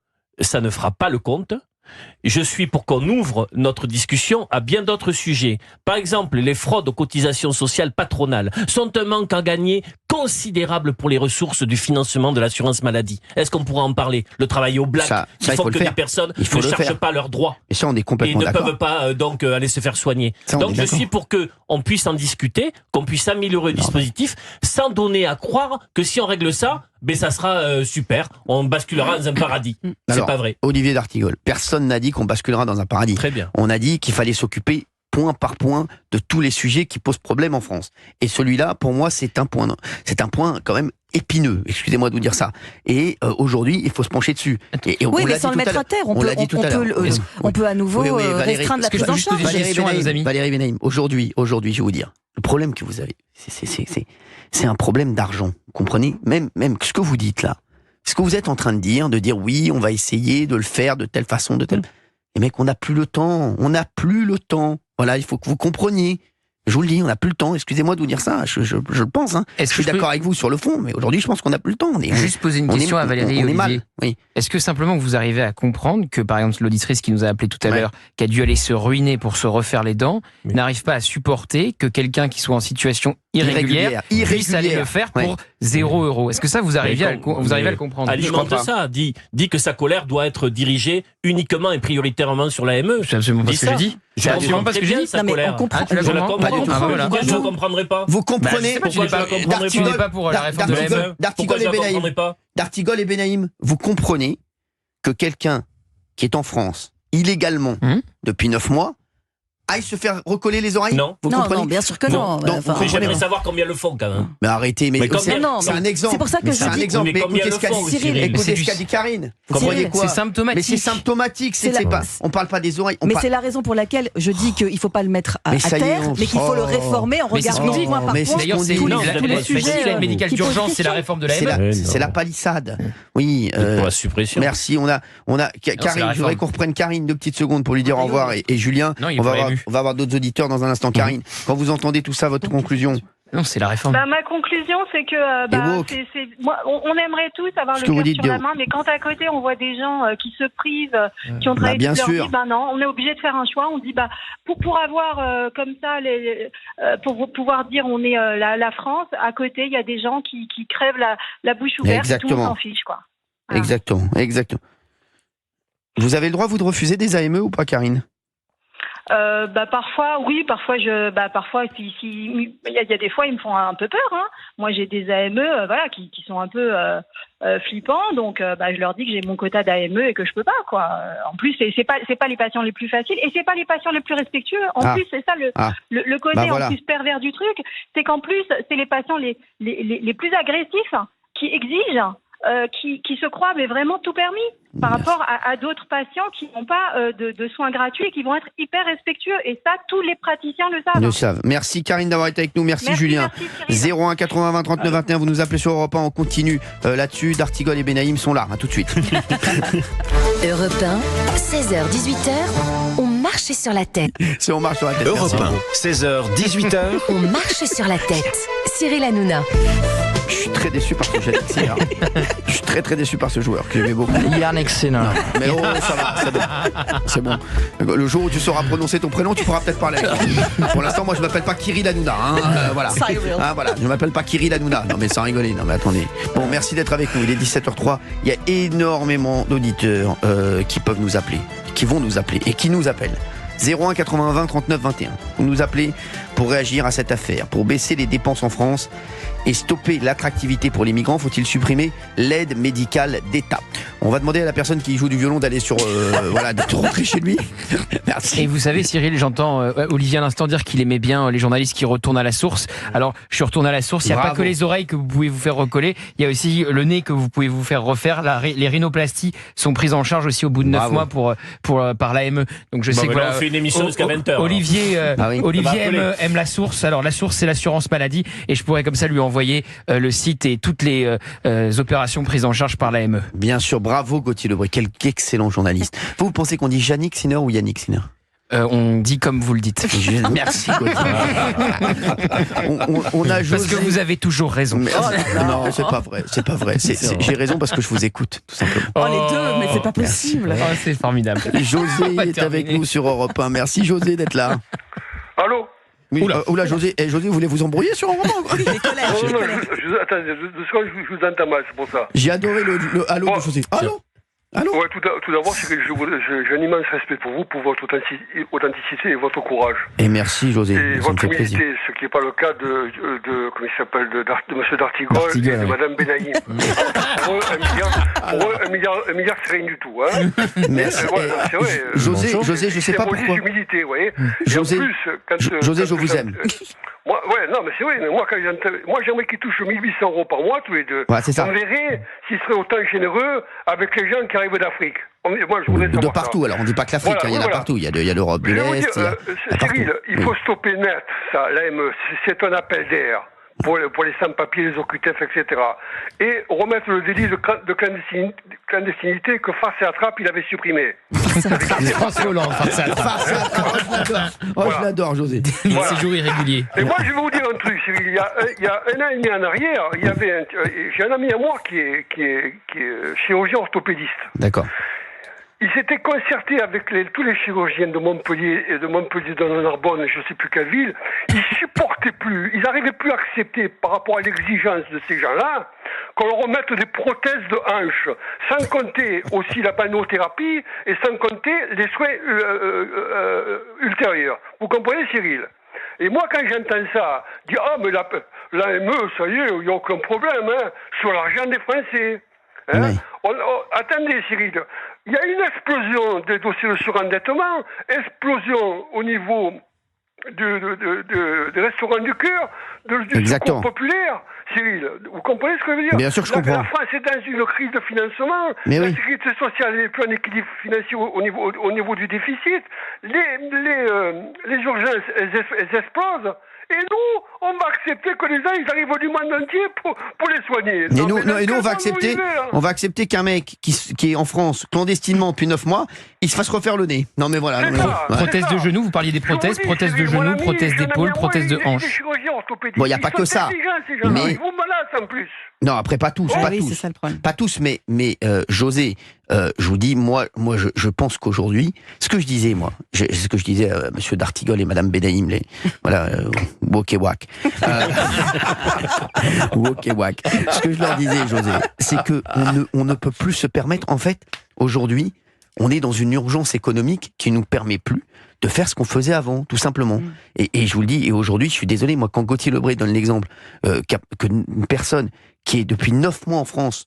ça ne fera pas le compte. Je suis pour qu'on ouvre notre discussion à bien d'autres sujets. Par exemple, les fraudes aux cotisations sociales patronales sont un manque à gagner considérable pour les ressources du financement de l'assurance maladie. Est-ce qu'on pourra en parler ? Le travail au black, il faut que des personnes ne cherchent pas leurs droits.
Et ça, on est complètement
et ne
d'accord.
peuvent pas donc aller se faire soigner.
Ça,
donc je suis pour qu'on puisse en discuter, qu'on puisse améliorer le dispositif, sans donner à croire que si on règle ça, ça sera super, on basculera dans un paradis. C'est pas vrai.
Olivier d'Artigol, personne n'a dit qu'on basculera dans un paradis.
Très bien.
On a dit qu'il fallait s'occuper point par point de tous les sujets qui posent problème en France. Et celui-là, pour moi, c'est un point quand même épineux. Excusez-moi de vous dire ça. Et aujourd'hui, il faut se pencher dessus. Et
oui, mais sans le mettre à terre, on peut à nouveau restreindre la prise en charge.
Valérie Benaïm, aujourd'hui, je vais vous dire, le problème que vous avez, c'est un problème d'argent. Vous comprenez ? Même ce que vous dites là. Ce que vous êtes en train de dire oui, on va essayer de le faire de telle façon, de telle... Les mecs, on n'a plus le temps. Voilà, il faut que vous compreniez. Je vous le dis, on n'a plus le temps. Excusez-moi de vous dire ça, je le pense. Je suis d'accord avec vous sur le fond, mais aujourd'hui, je pense qu'on n'a plus le temps.
Juste poser une question à Valérie Olivier.
Mal. Oui.
Est-ce que simplement vous arrivez à comprendre que, par exemple, l'auditrice qui nous a appelé tout à l'heure, qui a dû aller se ruiner pour se refaire les dents, n'arrive pas à supporter que quelqu'un qui soit en situation irrégulière puisse aller le faire pour 0 €. Est-ce que ça, vous arrivez à le comprendre ?
Alimente ça, dit que sa colère doit être dirigée uniquement et prioritairement sur l'AME.
C'est absolument pas ce que je dis.
C'est absolument pas ce que je dis.
Non, mais on comprend.
Je la comprends. Pourquoi je ne comprendrais pas ?
Vous comprenez ?
Pourquoi je ne comprendrais pas pour la réforme de l'AME ?
D'Artigol et Benaïm, vous comprenez que quelqu'un qui est en France illégalement depuis 9 mois aille se faire recoller les oreilles ?
Non.
Vous comprenez ?
Non, bien sûr que non.
J'aimerais savoir combien le font quand même.
Mais arrêtez, c'est un exemple.
C'est pour ça que
c'est un exemple. Mais écoutez ce qu'a dit Karine. Vous croyez quoi ?
C'est symptomatique.
Mais c'est symptomatique. On parle pas des oreilles.
Mais c'est la raison pour laquelle je dis qu'il ne faut pas le mettre à terre, mais qu'il faut le réformer en regardant point par point tous les sujets.
L'aide médicale d'urgence, c'est la réforme de l'AME.
C'est la palissade. Oui.
Pour la suppression.
Merci. On a Karine. Je voudrais qu'on reprenne Karine 2 petites secondes pour lui dire au revoir et Julien. On va avoir d'autres auditeurs dans un instant. Karine, quand vous entendez tout ça, votre conclusion ?
Non, c'est la réforme.
Ma conclusion, c'est que on aimerait tous avoir le cœur sur la main, mais quand à côté on voit des gens qui se privent, qui ont travaillé toute leur vie, non, on est obligé de faire un choix. On dit pour avoir comme ça, pour pouvoir dire on est la France, à côté il y a des gens qui crèvent la bouche ouverte, et tout le monde s'en fiche, quoi. Voilà.
Exactement. Vous avez le droit, vous, de refuser des AME ou pas, Karine ?
Parfois, oui, parfois il y a des fois ils me font un peu peur, hein. Moi j'ai des AME qui sont un peu flippants, donc je leur dis que j'ai mon quota d'AME et que je peux pas, quoi. En plus c'est pas les patients les plus faciles et c'est pas les patients les plus respectueux. En plus c'est ça le côté en plus pervers du truc, c'est qu'en plus c'est les patients les plus agressifs qui exigent qui se croient mais vraiment tout permis par rapport à d'autres patients qui n'ont pas de soins gratuits et qui vont être hyper respectueux. Et ça, tous les praticiens le savent.
Merci Karine d'avoir été avec nous. Merci Julien. 01 80 20 39 21, vous nous appelez sur Europe 1, on continue là-dessus. D'Artigol et Benaïm sont là, tout de suite.
Europe 1, 16h, 18h, on marche sur la tête.
C'est On marche sur la tête.
Europe 1, 16h, 18h.
On marche sur la tête. Cyril Hanouna.
Je suis très déçu par ce que j'ai dit. Je suis très déçu par ce joueur que j'aimais beaucoup.
Yannick Sinner.
Mais oh, ça va, c'est bon. Le jour où tu sauras prononcer ton prénom, tu pourras peut-être parler. Pour l'instant, moi, je m'appelle pas Kirill Hanouna. Voilà. Voilà, je m'appelle pas Kirill Hanouna. Non, mais sans rigoler. Non, mais attendez. Bon, merci d'être avec nous. Il est 17h03. Il y a énormément d'auditeurs qui peuvent nous appeler, qui vont nous appeler et qui nous appellent. 01 80 20 39 21. Vous nous appelez pour réagir à cette affaire, pour baisser les dépenses en France et stopper l'attractivité pour les migrants. Faut-il supprimer l'aide médicale d'État? On va demander à la personne qui joue du violon d'aller sur de rentrer chez lui. Merci.
Et vous savez, Cyril, j'entends Olivier à l'instant dire qu'il aimait bien les journalistes qui retournent à la source. Alors, je suis retourné à la source. Il n'y a pas que les oreilles que vous pouvez vous faire recoller. Il y a aussi le nez que vous pouvez vous faire refaire. Les rhinoplasties sont prises en charge aussi au bout de 9 mois par l'AME. Donc je sais que
on fait une émission jusqu'à 20h.
Olivier aime la source. Alors la source, c'est l'assurance maladie, et je pourrais comme ça lui envoyer le site et toutes les opérations prises en charge par l'AME.
Bien sûr, bravo Gauthier Lebray, quel excellent journaliste. Vous pensez qu'on dit Yannick Sinner ou Yannick Sinner?
On dit comme vous le dites.
Merci Gauthier. on a
parce que vous avez toujours raison.
Non, c'est pas vrai. J'ai raison parce que je vous écoute, tout simplement.
Les deux, mais c'est pas possible.
C'est formidable.
José est avec nous sur Europe 1. Merci José d'être là.
Allô?
Oui, oula, José, José, vous voulez vous embrouiller sur un moment?
Attendez, je vous entends mal, c'est pour ça.
J'ai adoré le allô de José. Allô?
Ouais, tout d'abord, c'est que j'ai un immense respect pour vous, pour votre authenticité et votre courage.
Et merci, José.
Et votre humilité, ce qui n'est pas le cas de comment il s'appelle, de M. D'Artigol et de Mme Benaïm. Pour eux, un milliard, c'est rien du tout. Hein.
Merci.
C'est vrai.
José, je sais pas pourquoi.
C'est humilité, vous voyez.
José, je vous aime.
Non, mais c'est vrai. Moi, j'aimerais qu'ils touchent 1 800 € par mois, tous les deux.
Ouais, c'est ça.
On verrait s'ils seraient autant généreux avec les gens qui arrivent d'Afrique. Moi, je voudrais
de partout, ça. Alors on dit pas que l'Afrique, il y en a partout. Il y a l'Europe de l'Est.
Cyril, il faut stopper net ça, l'AME. C'est un appel d'air pour les sans-papiers, les OQTF, etc. Et remettre le délit de clandestinité que Farce et Attrape, il avait supprimé.
François Hollande, Farce et Attrape.
Je l'adore, José.
Séjour irrégulier.
Et moi, je vais vous dire un truc, Cyril. Il y a 1 an et demi en arrière, j'ai un ami à moi qui est chirurgien orthopédiste.
D'accord.
Il s'était concerté avec tous les chirurgiens de Montpellier et de dans la Narbonne, je ne sais plus quelle ville. Ils supportaient plus, ils n'arrivaient plus à accepter par rapport à l'exigence de ces gens-là qu'on leur remette des prothèses de hanches, sans compter aussi la balnéothérapie et sans compter les soins ultérieurs. Vous comprenez, Cyril? Et moi, quand j'entends ça, dire « Ah, mais l'AME, ça y est, il n'y a aucun problème, hein, sur l'argent des Français. » Hein? Oui. Attendez, Cyril, il y a une explosion des dossiers de surendettement, explosion au niveau des restaurants du cœur, du secours populaire. Cyril, vous comprenez ce que je veux dire?
Bien sûr que je comprends.
La France est dans une crise de financement, la sécurité sociale n'est plus en équilibre financier au niveau du déficit, les urgences, elles explosent. Et nous, on va accepter que les gens ils arrivent du monde entier pour les soigner.
Et nous on va accepter qu'un mec qui est en France clandestinement depuis 9 mois, il se fasse refaire le nez. Non mais voilà.
Prothèse de genou, vous parliez des prothèses, prothèses de genou, prothèses d'épaule, prothèses de hanche.
Bon, il n'y a pas que ça.
Mais ils vont malades en plus.
Non, après pas tous,
c'est ça le problème.
Pas tous, mais José, je vous dis, moi, je pense qu'aujourd'hui, ce que je disais à Monsieur D'Artigol et Madame Benaïm, wok et wak. Wok et wak. Ce que je leur disais, José, c'est que on ne peut plus se permettre, en fait, aujourd'hui, on est dans une urgence économique qui nous permet plus de faire ce qu'on faisait avant, tout simplement. Et je vous le dis, et aujourd'hui, je suis désolé, moi, quand Gauthier Lebray donne l'exemple qu'une personne qui est depuis 9 mois en France,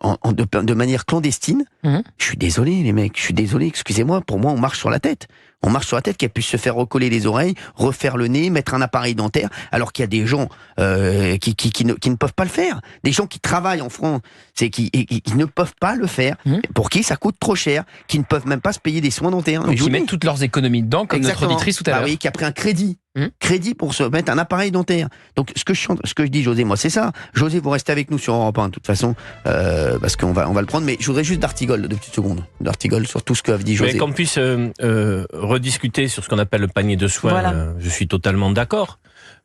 de manière clandestine, je suis désolé, les mecs, excusez-moi, pour moi, on marche sur la tête. On marche sur la tête, qu'elle puisse se faire recoller les oreilles, refaire le nez, mettre un appareil dentaire, alors qu'il y a des gens qui ne peuvent pas le faire. Des gens qui travaillent en France, qui ne peuvent pas le faire, pour qui ça coûte trop cher, qui ne peuvent même pas se payer des soins dentaires.
Donc ils mettent toutes leurs économies dedans, comme notre auditrice tout à l'heure.
Oui, qui a pris un crédit. Crédit pour se mettre un appareil dentaire. Donc ce que je dis, José, moi c'est ça. José, vous restez avec nous sur Europe 1 de toute façon, parce qu'on va le prendre. Mais je voudrais juste d'Artigol, 2 petites secondes, d'Artigol sur tout ce qu'a dit José.
Mais qu'on puisse rediscuter sur ce qu'on appelle le panier de soins. Je suis totalement d'accord.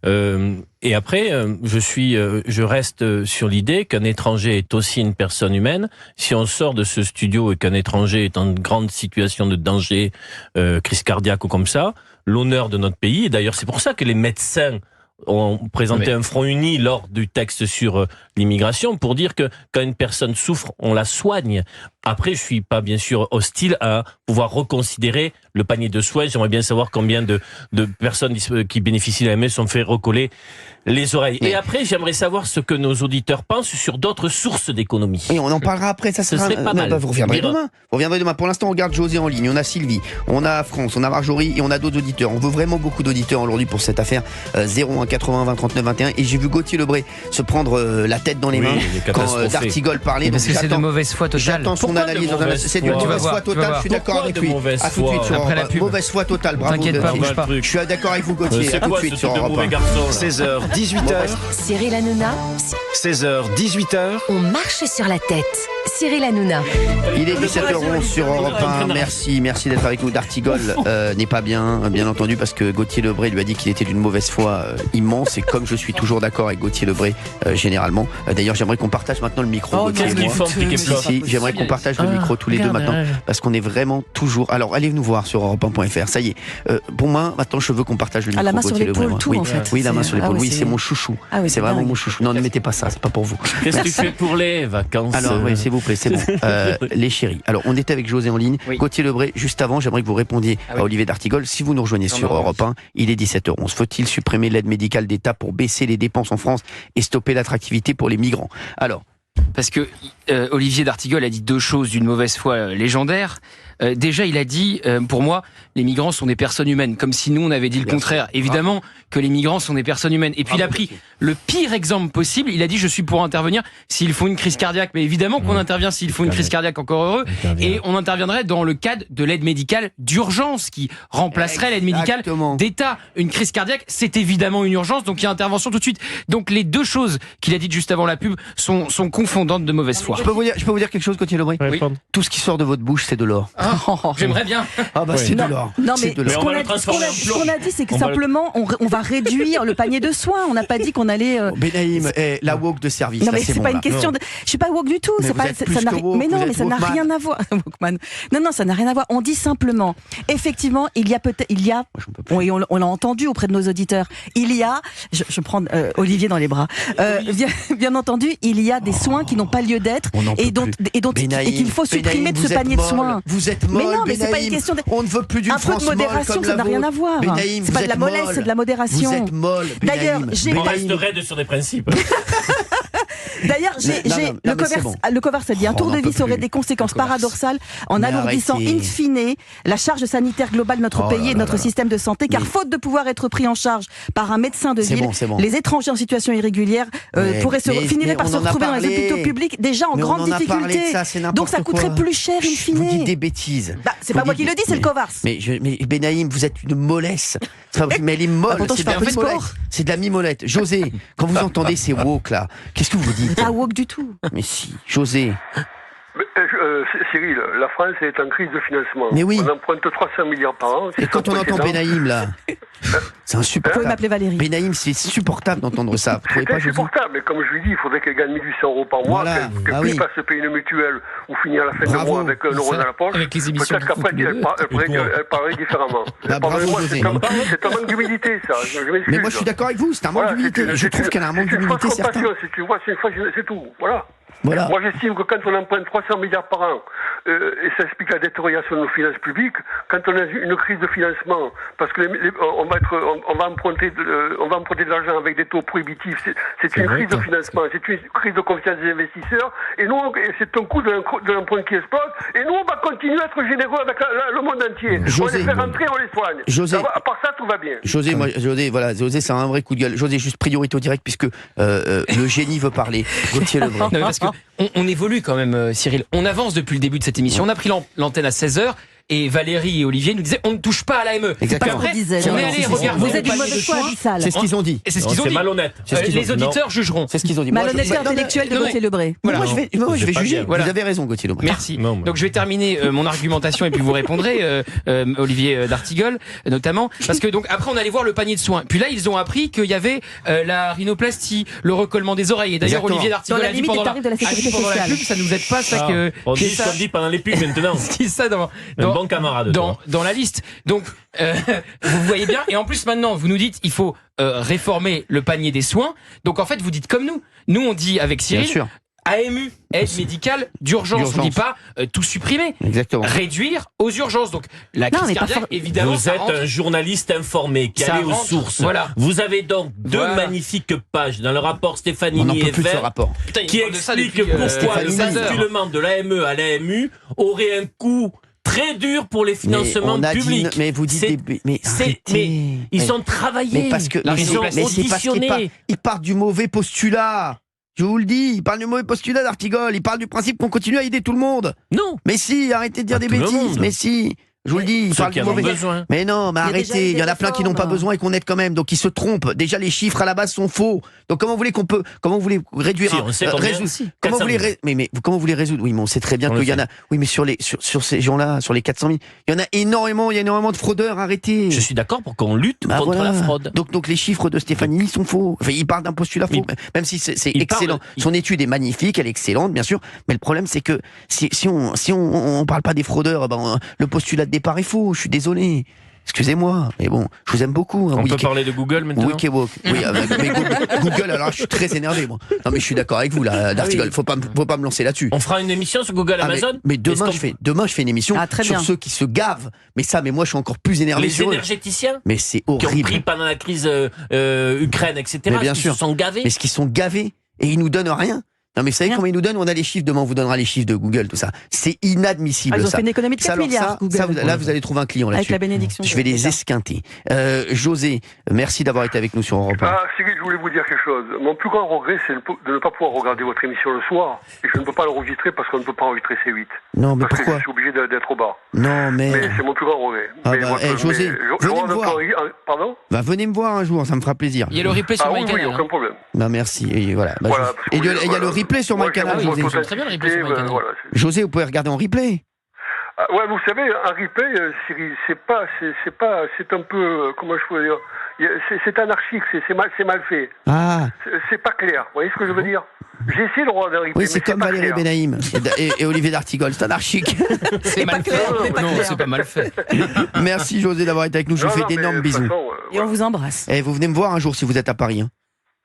Et après, je reste sur l'idée qu'un étranger est aussi une personne humaine. Si on sort de ce studio et qu'un étranger est en grande situation de danger, crise cardiaque ou comme ça, l'honneur de notre pays, et d'ailleurs c'est pour ça que les médecins ont présenté un front uni lors du texte sur l'immigration, pour dire que quand une personne souffre, on la soigne. Après, je suis pas bien sûr hostile à pouvoir reconsidérer le panier de soins. J'aimerais bien savoir combien de personnes qui bénéficient de l'AME sont fait recoller les oreilles. Et après, j'aimerais savoir ce que nos auditeurs pensent sur d'autres sources d'économie.
Oui, on en parlera après. Ça serait pas mal. Vous reviendrez demain. Vous reviendrez demain. Pour l'instant, on regarde José en ligne. On a Sylvie, on a France, on a Marjorie et on a d'autres auditeurs. On veut vraiment beaucoup d'auditeurs aujourd'hui pour cette affaire. 01 80 20 39 21. Et j'ai vu Gauthier Lebray se prendre la tête dans les mains quand D'Artigol parlait.
Parce que c'est de mauvaise foi totale.
J'attends son analyse. C'est de mauvaise foi totale. Je suis d'accord avec lui. À tout de suite sur Europe 1. Mauvaise foi totale. Bravo.
T'inquiète pas, bouge pas.
Je suis d'accord avec vous, Gauthier. À tout de suite sur Europe 1.
16h, 18h.
Cyril Hanouna.
16h, 18h.
On marche sur la tête. Cyril Hanouna.
Il est 17h11 sur Europe 1. Merci d'être avec nous. D'Artigol n'est pas bien entendu, parce que Gauthier Lebray lui a dit qu'il était d'une mauvaise foi immense. Et comme je suis toujours d'accord avec Gauthier Lebray, généralement. D'ailleurs, j'aimerais qu'on partage maintenant le micro. J'aimerais qu'on partage le micro tous les deux maintenant, parce qu'on est vraiment toujours. Alors, allez nous voir sur europe1.fr. Ça y est. Pour moi, maintenant, je veux qu'on partage le micro.
La main sur l'épaule, tout en fait.
Oui, la main sur l'épaule. Oui, c'est mon chouchou. C'est vraiment mon chouchou. Non, ne mettez pas ça, c'est pas pour vous.
Qu'est-ce que tu fais pour les vacances?
Alors, oui, s'il vous plaît, c'est bon. Les chéris. Alors, on était avec José en ligne. Gauthier Lebray, juste avant, j'aimerais que vous répondiez à Olivier d'Artigol. Si vous nous rejoignez sur Europe 1, il est 17h11. Faut-il supprimer l'aide médicale d'État pour baisser les dépenses en France et stopper l'attractivité pour les migrants? Alors,
parce que Olivier d'Artigol a dit 2 choses d'une mauvaise foi légendaire. Déjà, il a dit, pour moi, les migrants sont des personnes humaines, comme si nous, on avait dit le contraire. Évidemment que les migrants sont des personnes humaines. Et puis, il a pris le pire exemple possible. Il a dit, je suis pour intervenir s'il faut une crise cardiaque. Mais évidemment qu'on intervient s'il faut une crise cardiaque, encore heureux. Et on interviendrait dans le cadre de l'aide médicale d'urgence, qui remplacerait l'aide médicale d'État. Une crise cardiaque, c'est évidemment une urgence, donc il y a intervention tout de suite. Donc, les 2 choses qu'il a dites juste avant la pub sont confondantes de mauvaise foi.
Je peux vous dire quelque chose, Gauthier Lebray?
Oui.
Tout ce qui sort de votre bouche, c'est de l'or.
J'aimerais bien.
C'est de l'or.
Non, mais ce qu'on a dit, c'est que simplement, on va réduire le panier de soins. On n'a pas dit qu'on allait.
Benaïm, la woke de service.
Non, mais c'est pas une question de. Je suis pas woke du tout.
Mais
ça n'a rien à voir. Non, ça n'a rien à voir. On dit simplement, effectivement, il y a, et on l'a entendu auprès de nos auditeurs. Je prends Olivier dans les bras. Bien entendu, il y a des soins qui n'ont pas lieu d'être et qu'il faut supprimer de ce panier de soins.
Vous êtes molle,
mais non, mais c'est pas une question de.
On ne veut plus d'une France molle.
Un peu de modération, ça n'a rien à voir. C'est pas de la mollesse, c'est de la modération.
Vous êtes molle.
D'ailleurs,
on reste raide sur des principes.
D'ailleurs, le Covers a dit un tour de vis aurait des conséquences paradoxales en alourdissant in fine la charge sanitaire globale de notre pays et de notre système de santé, car faute de pouvoir être pris en charge par un médecin de ville, les étrangers en situation irrégulière finiraient par se retrouver dans les hôpitaux publics déjà en grande difficulté. Donc ça coûterait plus cher in fine.
Vous dites des bêtises.
C'est pas moi qui le dis, c'est le Covers.
Mais Benaïm, vous êtes une mollesse. Mais elle est molle. C'est de la mimolette. José, quand vous entendez ces woke là, qu'est-ce que vous dites?
Pas woke du tout.
Mais si, José.
Cyril, la France est en crise de financement.
Mais oui.
On emprunte 300 milliards par an.
Et quand on entend Benaïm là, c'est insupportable.
Vous pouvez m'appeler Valérie.
Benaïm, c'est supportable d'entendre ça.
C'est insupportable, mais comme je lui dis, il faudrait qu'elle gagne 1800 euros par mois, qu'elle puisse pas se payer une mutuelle ou finir à la fin du mois avec 1 euro dans la poche.
Avec les émissions.
Peut-être qu'après, elle parlerait différemment. C'est un manque d'humilité, ça.
Mais moi, je suis d'accord avec vous, c'est un manque d'humilité. Je trouve qu'elle a un manque d'humilité certain.
C'est une fois, c'est tout. Voilà.
Voilà.
Moi, j'estime que quand on emprunte 300 milliards par an, et ça explique la détérioration de nos finances publiques, quand on a une crise de financement, parce que on va emprunter de l'argent avec des taux prohibitifs, c'est une crise de financement, c'est une crise de confiance des investisseurs, et nous, c'est un coût de l'emprunt qui explose, et nous, on va continuer à être généreux avec le monde entier.
José,
on les fait rentrer, on les soigne.
José,
à part ça, tout va bien.
José, c'est un vrai coup de gueule. José, juste priorité au direct, puisque le génie veut parler. Gauthier Lebray.
Non, parce que on évolue quand même, Cyril. On avance depuis le début de cette émission. On a pris l'antenne à 16h. Et Valérie et Olivier nous disaient on ne touche pas à l'AME.
Exactement.
Après, on est allé regarder.
Vous êtes du mauvais choix, Vissal.
C'est ce qu'ils ont dit.
C'est ce qu'ils ont dit.
Malhonnête.
Les auditeurs jugeront.
C'est ce qu'ils ont dit.
Malhonnêteté intellectuelle de Gauthier Lebray.
Moi, je vais juger. Vous avez raison, Gauthier Lebray.
Merci. Donc, je vais terminer mon argumentation et puis vous répondrez, Olivier d'Artigol, notamment. Parce que, donc, après, on allait voir le panier de soins. Puis là, ils ont appris qu'il y avait la rhinoplastie, le recollement des oreilles. Et d'ailleurs, Olivier d'Artigol a dit pendant la pub, ça nous aide pas, ça que.
On dit ce qu'on dit pendant les pubs maintenant.
C'est ça dans
un bon camarade.
Dans la liste. Donc, vous voyez bien. Et en plus, maintenant, vous nous dites, il faut réformer le panier des soins. Donc, en fait, vous dites comme nous. Nous, on dit avec Cyril, AMU, aide médicale d'urgence. On ne dit pas tout supprimer.
Exactement.
Réduire aux urgences. Donc, la crise cardiaque, évidemment.
Vous êtes un journaliste informé qui allait aux sources.
Voilà.
Vous avez donc deux magnifiques pages dans le rapport Stefanini et Vert qui expliquent pourquoi le basculement de l'AME à l'AMU aurait un coût très dur pour les financements publics.
Mais vous dites, mais
ils sont travaillés.
Mais parce que ils sont auditionnés. Ils partent du mauvais postulat. Je vous le dis, ils parlent du mauvais postulat d'Artigol. Ils parlent du principe qu'on continue à aider tout le monde.
Non.
Mais si, arrêtez de dire des bêtises. Mais si. Je vous le dis, ils parlent du mauvais. Mais non, mais arrêtez. Il y en a plein qui n'ont pas besoin et qu'on aide quand même. Donc ils se trompent. Déjà, les chiffres à la base sont faux. Donc comment vous voulez réduire comment vous voulez résoudre? Oui, mais on sait très bien qu'il y en a. Oui, mais sur ces gens-là, sur les 400 000, il y en a énormément. Il y a énormément de fraudeurs. Arrêtez.
Je suis d'accord pour qu'on lutte contre la fraude.
Donc les chiffres de Stefanini sont faux. Enfin, il parle d'un postulat faux, même si c'est excellent. Son étude est magnifique, elle est excellente, bien sûr. Mais le problème, c'est que si on parle pas des fraudeurs, le postulat de départ est faux, je suis désolé. Excusez-moi, mais bon, je vous aime beaucoup.
On peut parler de Google maintenant.
Oui, mais Google, alors je suis très énervé, moi. Non, mais je suis d'accord avec vous, là, d'Artigol. Faut pas me lancer là-dessus.
On fera une émission sur Google, Amazon.
Mais demain, je fais une émission sur ceux qui se gavent. Mais moi, je suis encore plus énervé sur eux.
Les énergéticiens.
Mais c'est horrible.
Qui ont pris pendant la crise Ukraine, etc.
Mais bien sûr.
Ils se sont gavés.
Mais ce qu'ils sont gavés et ils nous donnent rien. Non mais vous savez comment ils nous donnent? On a les chiffres, demain on vous donnera les chiffres de Google, tout ça. C'est inadmissible.
Ils ont fait une économie de 4 milliards, Google.
Là vous allez trouver un client là-dessus.
Avec la bénédiction.
Je vais les esquinter. José, merci d'avoir été avec nous sur Europe 1.
Cyril, je voulais vous dire quelque chose. Mon plus grand regret, c'est de ne pas pouvoir regarder votre émission le soir. Et je ne peux pas l'enregistrer parce qu'on ne peut pas enregistrer C8.
Non, mais
parce
pourquoi?
Que je suis obligé d'être au bar.
Non, mais
c'est mon plus grand regret.
José, venez me voir.
Pardon?
Venez me voir un jour, ça me fera plaisir.
Il y a le replay sur MyCanal.
Oui, aucun problème.
Bah merci. Et voilà. Et il y a le replay sur MyCanal.
Très bien le replay sur MyCanal.
José, vous pouvez regarder en replay.
Ouais, vous savez, un replay, Cyril, c'est un peu, comment je peux dire, c'est anarchique, c'est mal fait.
Ah.
C'est pas clair. Vous voyez ce que je veux dire? J'ai essayé de regarder un replay.
Oui, c'est comme Valérie Benaïm et Olivier d'Artigol, c'est anarchique.
C'est mal fait. Non, c'est pas mal fait.
Merci José d'avoir été avec nous. Je vous fais d'énormes bisous.
Et on vous embrasse.
Et vous venez me voir un jour si vous êtes à Paris.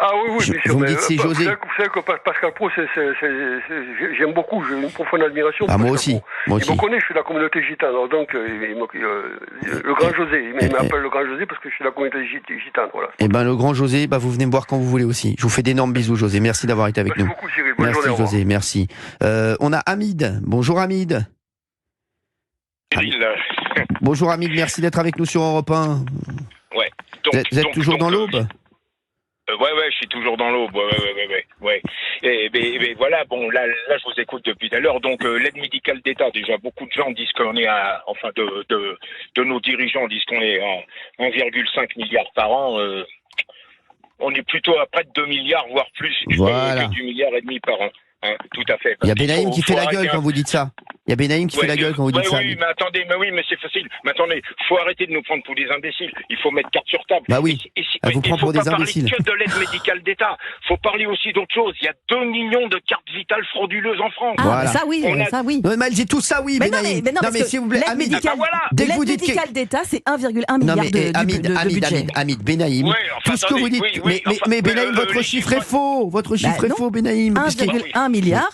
Ah oui, bien sûr.
Vous me dites c'est José.
Vous savez que Pascal Pro, j'aime beaucoup, j'ai une profonde admiration.
Ah, moi aussi.
Il me connaît, je suis de la communauté gitane. Alors donc, le grand José, il m'appelle le grand José parce que je suis de la communauté gitane. Voilà.
Eh ben, le grand José, vous venez me voir quand vous voulez aussi. Je vous fais d'énormes bisous, José. Merci d'avoir été avec nous.
Merci beaucoup, Cyril. Bonne
journée.
Merci,
José. Merci. On a Hamid. Bonjour, Hamid. Bonjour, Hamid. Merci d'être avec nous sur Europe 1.
Ouais.
Vous êtes toujours dans l'aube?
Ouais, je suis toujours dans l'aube. Ouais. Et voilà, bon, là, je vous écoute depuis tout à l'heure. Donc, l'aide médicale d'État, déjà, beaucoup de gens disent qu'on est de nos dirigeants disent qu'on est à 1,5 milliard par an. On est plutôt à près de 2 milliards, voire plus, que du milliard et demi par an. Hein, tout à fait.
Il y a Benaïm qui fait la gueule quand vous dites ça. Il y a Benaïm qui fait la gueule quand vous dites ça.
Oui, mais attendez, mais c'est facile. Mais attendez, faut arrêter de nous prendre pour des imbéciles. Il faut mettre carte sur table.
Bah oui. Elle vous prend pour des imbéciles.
Il faut pas parler que de l'aide médicale d'État. Faut parler aussi d'autre chose. Il y a 2 millions de cartes vitales frauduleuses en France.
Ah, voilà. Ça oui.
Non, mais elle dit tout ça, oui, Benaïm.
Non, mais s'il vous plaît, l'aide médicale d'État, c'est 1,1 milliard de budget.
Hamid, Benaïm. Tout ce que vous dites. Mais Benaïm, votre chiffre est faux. Votre chiffre est faux, Benaïm.
1,1 milliards.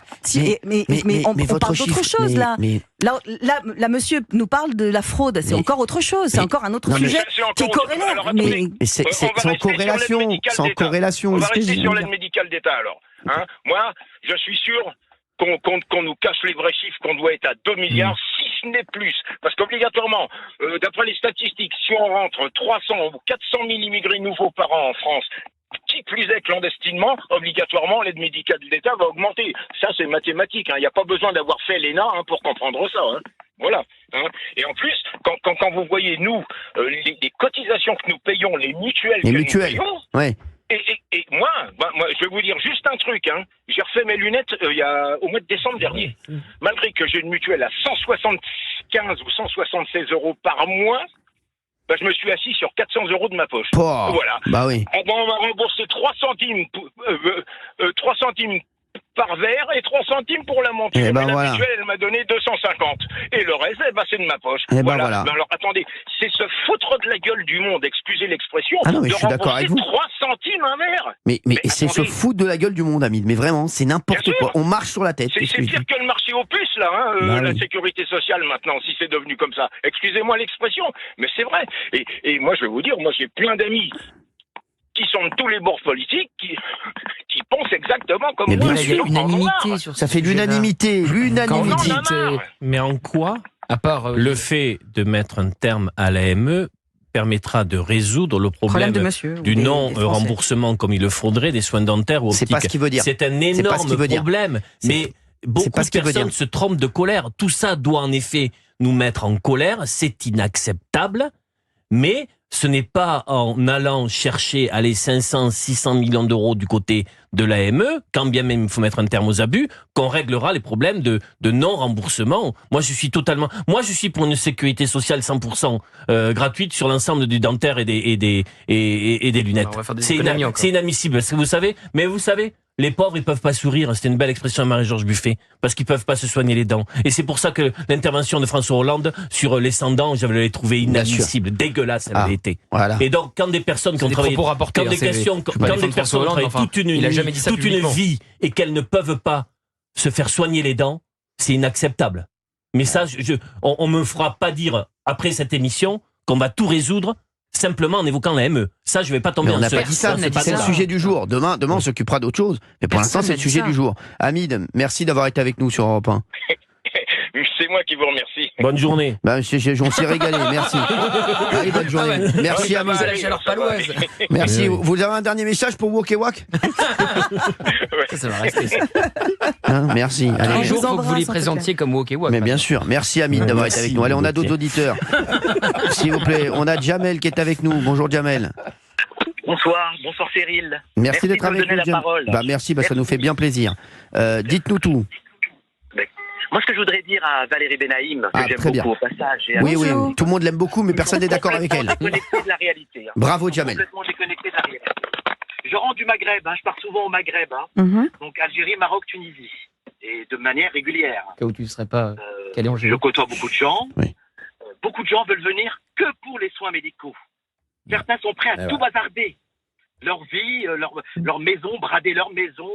Mais on parle d'autre chose là. Là, monsieur nous parle de la fraude. C'est encore autre chose. C'est encore un autre sujet qui est corrélaire.
Mais c'est en corrélation. C'est en corrélation.
On va rester sur l'aide médicale d'État alors. Moi, je suis sûr qu'on nous cache les vrais chiffres, qu'on doit être à 2 milliards, si ce n'est plus. Parce qu'obligatoirement, d'après les statistiques, si on rentre 300 ou 400 000 immigrés nouveaux par an en France, qui plus est clandestinement, obligatoirement, l'aide médicale de l'État va augmenter. Ça, c'est mathématique. Il n'y a pas besoin d'avoir fait l'ENA pour comprendre ça. Voilà. Et en plus, quand vous voyez, nous, les cotisations que nous payons, les mutuelles que nous payons...
Ouais.
Et moi, je vais vous dire juste un truc. J'ai refait mes lunettes au mois de décembre dernier. Malgré que j'ai une mutuelle à 175 ou 176 euros par mois, je me suis assis sur 400 euros de ma poche. Voilà.
Bah oui.
On m'a remboursé 3 centimes par verre et 3 centimes pour la monture. La mutuelle, elle m'a donné 250. Et le reste, c'est de ma poche.
Voilà.
Mais alors, attendez, c'est se foutre de la gueule du monde, excusez l'expression,
mais
de
je suis d'accord avec vous.
3 centimes un verre.
Mais c'est se foutre de la gueule du monde, Hamid. Mais vraiment, c'est n'importe quoi. On marche sur la tête.
C'est pire que le marché aux puces, là, la sécurité sociale maintenant, si c'est devenu comme ça. Excusez-moi l'expression, mais c'est vrai. Et moi, je vais vous dire, j'ai plein d'amis qui sont de tous les bords politiques, qui pensent exactement comme moi.
Il y a l'unanimité sur
ça fait l'unanimité.
Mais en quoi, à part le fait de mettre un terme à l'AME, permettra de résoudre le problème du non-remboursement comme il le faudrait des soins dentaires ou optiques.
C'est pas ce qu'il veut dire.
C'est un énorme problème. Mais beaucoup de personnes se trompent de colère. Tout ça doit en effet nous mettre en colère. C'est inacceptable. Mais ce n'est pas en allant chercher 500, 600 millions d'euros du côté de l'AME, quand bien même il faut mettre un terme aux abus, qu'on réglera les problèmes de non-remboursement. Moi, je suis pour une sécurité sociale 100% gratuite sur l'ensemble du dentaire et des lunettes. C'est inadmissible. Parce que vous savez, les pauvres, ils peuvent pas sourire. C'était une belle expression de Marie-Georges Buffet. Parce qu'ils peuvent pas se soigner les dents. Et c'est pour ça que l'intervention de François Hollande sur les sans-dents, j'avais trouvé inadmissible. Dégueulasse, elle avait été.
Voilà.
Et donc, quand des personnes qui ont travaillé, toute une vie et qu'elles ne peuvent pas se faire soigner les dents, c'est inacceptable. Mais ça, on me fera pas dire, après cette émission, qu'on va tout résoudre simplement en évoquant la ME. Ça, je vais pas tomber
en ça. On n'a pas dit ça, c'est le sujet du jour. Demain, on s'occupera d'autre chose. Mais pour l'instant, c'est le sujet du jour. Hamid, merci d'avoir été avec nous sur Europe 1.
C'est moi qui vous remercie.
Bonne journée.
On s'est régalé, merci. Allez, bonne journée. Merci Hamid. Merci. Vous avez un dernier message pour Wok et Wak?
Ça va rester ça.
Merci.
Allez, un jour, il faut que vous les présentiez comme Wok et Wak.
Mais bien sûr. Merci Hamid d'avoir été avec nous. Allez, on a d'autres auditeurs. S'il vous plaît, on a Jamel qui est avec nous. Bonjour Jamel.
Bonsoir Cyril.
Merci d'être avec nous. Merci, ça nous fait bien plaisir. Dites-nous tout.
Moi, ce que je voudrais dire à Valérie Benaïm, que j'aime beaucoup
bien.
au passage.
Oui, tout le monde l'aime beaucoup, mais personne n'est d'accord avec elle.
Déconnecté de la réalité.
Bravo, Jamel.
Complètement déconnecté de la réalité. Je rentre du Maghreb, je pars souvent au Maghreb, donc Algérie, Maroc, Tunisie, et de manière régulière.
Où tu ne serais pas calé en
Je côtoie beaucoup de gens. Oui. Beaucoup de gens veulent venir que pour les soins médicaux. Certains sont prêts à tout bazarder. Leur vie, leur maison, brader leur maison,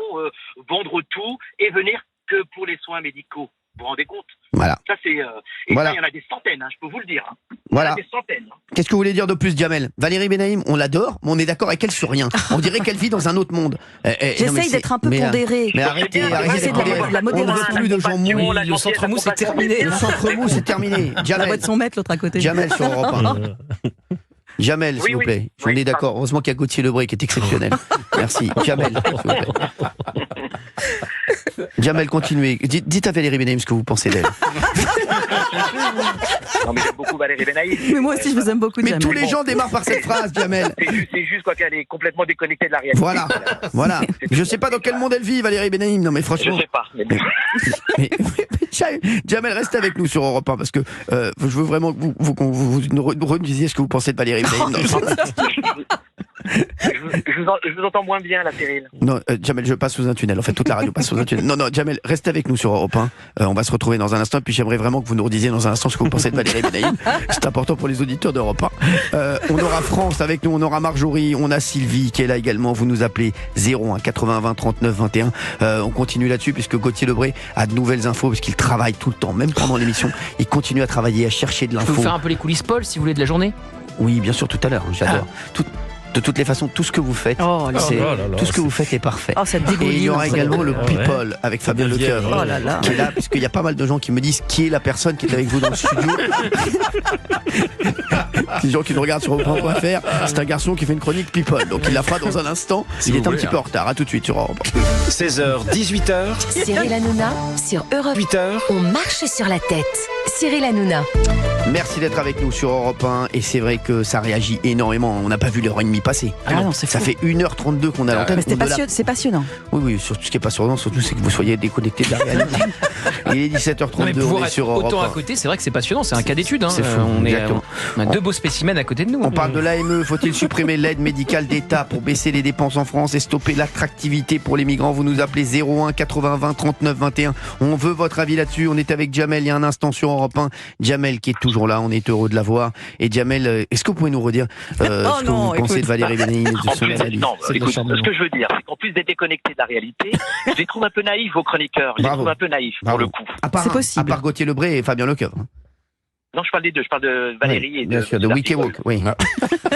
vendre tout, et venir que pour les soins médicaux. Vous vous rendez compte?
Voilà.
Ça, c'est. Ça, il y en a des centaines, je peux vous le dire.
Voilà.
Il y en a des centaines.
Qu'est-ce que vous voulez dire de plus, Jamel? Valérie Benaïm, on l'adore, mais on est d'accord avec elle sur rien. On dirait qu'elle vit dans un autre monde.
J'essaye d'être un peu pondérée.
Mais arrêtez de la modération. On ne veut plus de gens mous.
Le centre mou, c'est terminé.
Le centre mou, c'est terminé.
Jamel. La voix de son maître, l'autre à côté.
Jamel sur Europe 1. Jamel, s'il vous plaît. On est d'accord. Heureusement qu'il y a Gauthier Lebray qui est exceptionnel. Merci. Jamel, s'il vous plaît. Jamel, continuez. Dites à Valérie Benaïm ce que vous pensez d'elle.
Non, mais j'aime beaucoup Valérie Benaïm.
Mais moi aussi, je vous aime beaucoup, Jamel.
Mais tous les gens démarrent par cette phrase, Jamel.
C'est juste qu'elle est complètement déconnectée de la réalité.
Voilà. Je sais pas dans quel monde elle vit, Valérie Benaïm. Non, mais franchement.
Je sais pas.
Mais Jamel, reste avec nous sur Europe 1 parce que je veux vraiment que vous nous redisiez ce que vous pensez de Valérie Benaïm.
Je vous entends moins bien, là, Cyril.
Non, Jamel, je passe sous un tunnel. En fait, toute la radio passe sous un tunnel. Non, Jamel, restez avec nous sur Europe 1. On va se retrouver dans un instant. Et puis, j'aimerais vraiment que vous nous redisiez dans un instant ce que vous pensez de Valérie Benaïm. C'est important pour les auditeurs d'Europe 1. On aura France avec nous, on aura Marjorie, on a Sylvie qui est là également. Vous nous appelez 01 80 20 39 21. On continue là-dessus puisque Gauthier Lebray a de nouvelles infos parce qu'il travaille tout le temps, même pendant l'émission. Il continue à travailler, à chercher de l'info.
Je peux vous faire un peu les coulisses, Paul, si vous voulez, de la journée?
Oui, bien sûr, tout à l'heure. J'adore. De toutes les façons, tout ce que vous faites, tout ce que vous faites est parfait. Et il y aura également le People avec Fabien Lecoeuvre qui est là, puisqu'il y a pas mal de gens qui me disent qui est la personne qui est avec vous dans le studio. Les gens qui nous regardent sur Europe1.fr, c'est un garçon qui fait une chronique People, donc il la fera dans un instant. Il est un petit peu en retard. À tout de suite sur Europe.
16h, 18h.
Cyril Hanouna sur Europe
8h.
On marche sur la tête. Cyril Hanouna.
Merci d'être avec nous sur Europe 1 et c'est vrai que ça réagit énormément. On n'a pas vu l'heure et demie passer. Ça fait 1h32 qu'on a l'antenne.
C'est passionnant.
Oui, surtout ce qui est passionnant, surtout c'est que vous soyez déconnecté de la réalité. Il est 17h32, on est sur Europe 1.
Autant à côté, c'est vrai que c'est passionnant, c'est un cas d'étude.
C'est fou,
on a deux beaux spécimens à côté de nous.
On parle de l'AME, faut-il supprimer l'aide médicale d'État pour baisser les dépenses en France et stopper l'attractivité pour les migrants? Vous nous appelez 01 80 20 39 21. On veut votre avis là-dessus. On est avec Jamel il y a un instant sur Europe 1. Jamel qui est toujours là, on est heureux de la voir. Et Jamel, est-ce que vous pouvez nous redire ce que vous pensez de Valérie Benaïm et de son analyse?
Non, écoute, ce que je veux dire, c'est qu'en plus d'être déconnecté de la réalité, je les trouve un peu naïfs, vos chroniqueurs. Je les trouve un peu naïfs, pour le coup.
C'est possible.
À part Gauthier Lebray et Fabien Lecoeuvre.
Non, je parle des deux. Je parle de Valérie et de...
Bien sûr, de Wikibok, oui.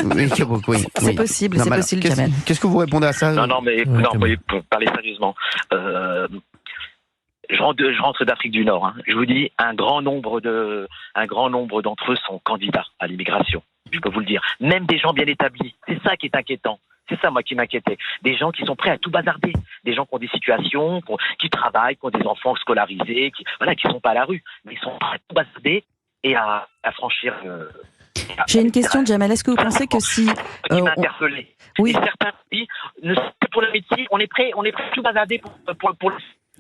Wikibok, oui.
C'est possible, Jamel.
Qu'est-ce que vous répondez à ça?
Non, mais pour parler sérieusement... Je rentre d'Afrique du Nord. Je vous dis, un grand nombre d'entre eux sont candidats à l'immigration. Je peux vous le dire. Même des gens bien établis. C'est ça qui est inquiétant. C'est ça, moi, qui m'inquiétait. Des gens qui sont prêts à tout bazarder. Des gens qui ont des situations, qui travaillent, qui ont des enfants scolarisés, qui sont pas à la rue. Mais ils sont prêts à tout bazarder et à franchir...
J'ai une question, Jamel. Est-ce que vous pensez que si...
qui m'a interpellé. Oui. Et certains disent, pour la médecine, on est prêt à tout bazarder pour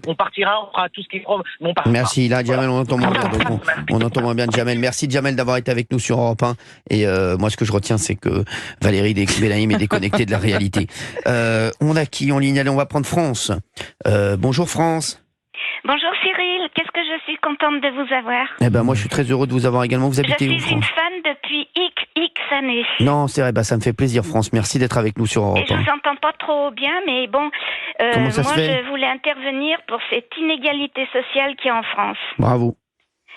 on partira, on fera tout ce qu'il faut.
Merci, là, Jamel, on entend moins bien. Donc on entend moins bien Jamel. Merci, Jamel, d'avoir été avec nous sur Europe 1. Et moi, ce que je retiens, c'est que Valérie Benaïm est déconnectée de la réalité. On a qui en ligne? Allez, on va prendre France. Bonjour, France.
Bonjour, Cyril. Qu'est-ce que je suis contente de vous avoir.
Eh ben, moi, je suis très heureux de vous avoir également. Vous habitez où, France?
Je suis une fan depuis X années.
Non, c'est vrai, ça me fait plaisir, France. Merci d'être avec nous sur Europe 1.
Et je vous entends pas trop bien, mais bon, moi, je voulais intervenir pour cette inégalité sociale qui est en France.
Bravo.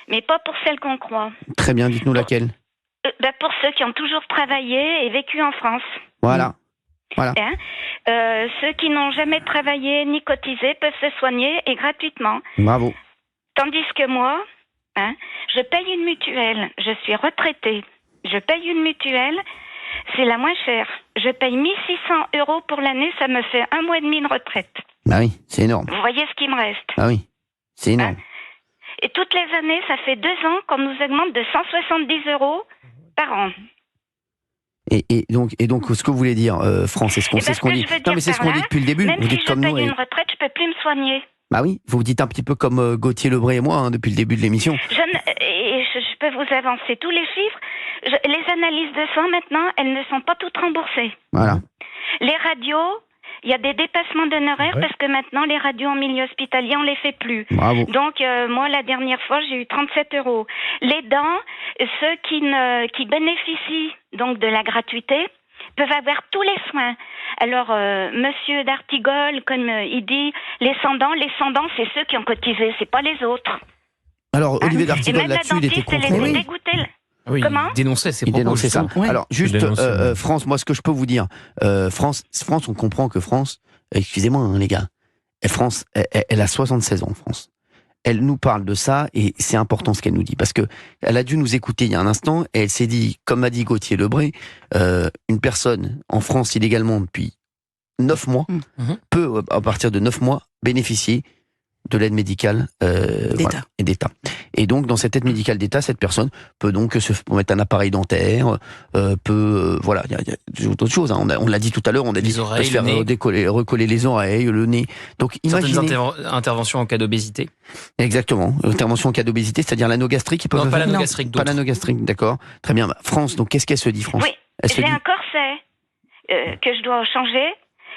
Mais pas pour celle qu'on croit.
Très bien, dites-nous laquelle.
Pour ceux qui ont toujours travaillé et vécu en France.
Voilà.
Ceux qui n'ont jamais travaillé ni cotisé peuvent se soigner et gratuitement.
Bravo.
Tandis que moi, je paye une mutuelle. Je suis retraitée. Je paye une mutuelle. C'est la moins chère. Je paye 1 600 € pour l'année. Ça me fait 1 mois et demi de retraite.
Bah oui, c'est énorme.
Vous voyez ce qui me reste.
Ah oui, c'est énorme.
Et toutes les années, ça fait 2 ans qu'on nous augmente de 170 € par an.
Et donc, ce que vous voulez dire, France, c'est ce qu'on dit. Non, mais c'est ce qu'on dit depuis le début.
Même
vous dites
si
comme
je
nous.
paye une retraite, je peux plus me soigner.
Bah oui, vous dites un petit peu comme Gauthier Lebray et moi depuis le début de l'émission.
Je peux vous avancer tous les chiffres. Les analyses de sang maintenant, elles ne sont pas toutes remboursées.
Voilà.
Les radios, il y a des dépassements d'honoraires parce que maintenant les radios en milieu hospitalier, on les fait plus.
Bravo.
Donc moi la dernière fois j'ai eu 37 €. Les dents, ceux qui bénéficient donc de la gratuité peuvent avoir tous les soins. Alors Monsieur d'Artigol, comme il dit, les sans-dents, c'est ceux qui ont cotisé, c'est pas les autres.
Alors Olivier d'Artigol là-dessus, il était content.
Oui, il dénonçait ses propos.
Ça. Ouais. Alors, juste, France, moi, ce que je peux vous dire, France, on comprend que France, excusez-moi, les gars, France, elle a 76 ans, France. Elle nous parle de ça, et c'est important ce qu'elle nous dit, parce que elle a dû nous écouter il y a un instant, et elle s'est dit, comme a dit Gauthier Lebray, une personne en France illégalement depuis 9 mois peut, à partir de 9 mois, bénéficier de l'aide médicale d'État. Et donc, dans cette aide médicale d'État, cette personne peut donc se mettre un appareil dentaire, voilà, il y a d'autres choses. On l'a dit tout à l'heure, on a dit
oreilles,
se faire recoller les oreilles, le nez. Donc,
imaginez interventions en cas d'obésité.
Exactement, intervention en cas d'obésité, c'est-à-dire l'anogastrique qui peut.
Non, pas l'anogastrique.
Pas l'anogastrique, d'accord. Très bien. France, donc qu'est-ce qu'elle se dit, France?
Oui, j'ai un corset. que je dois changer,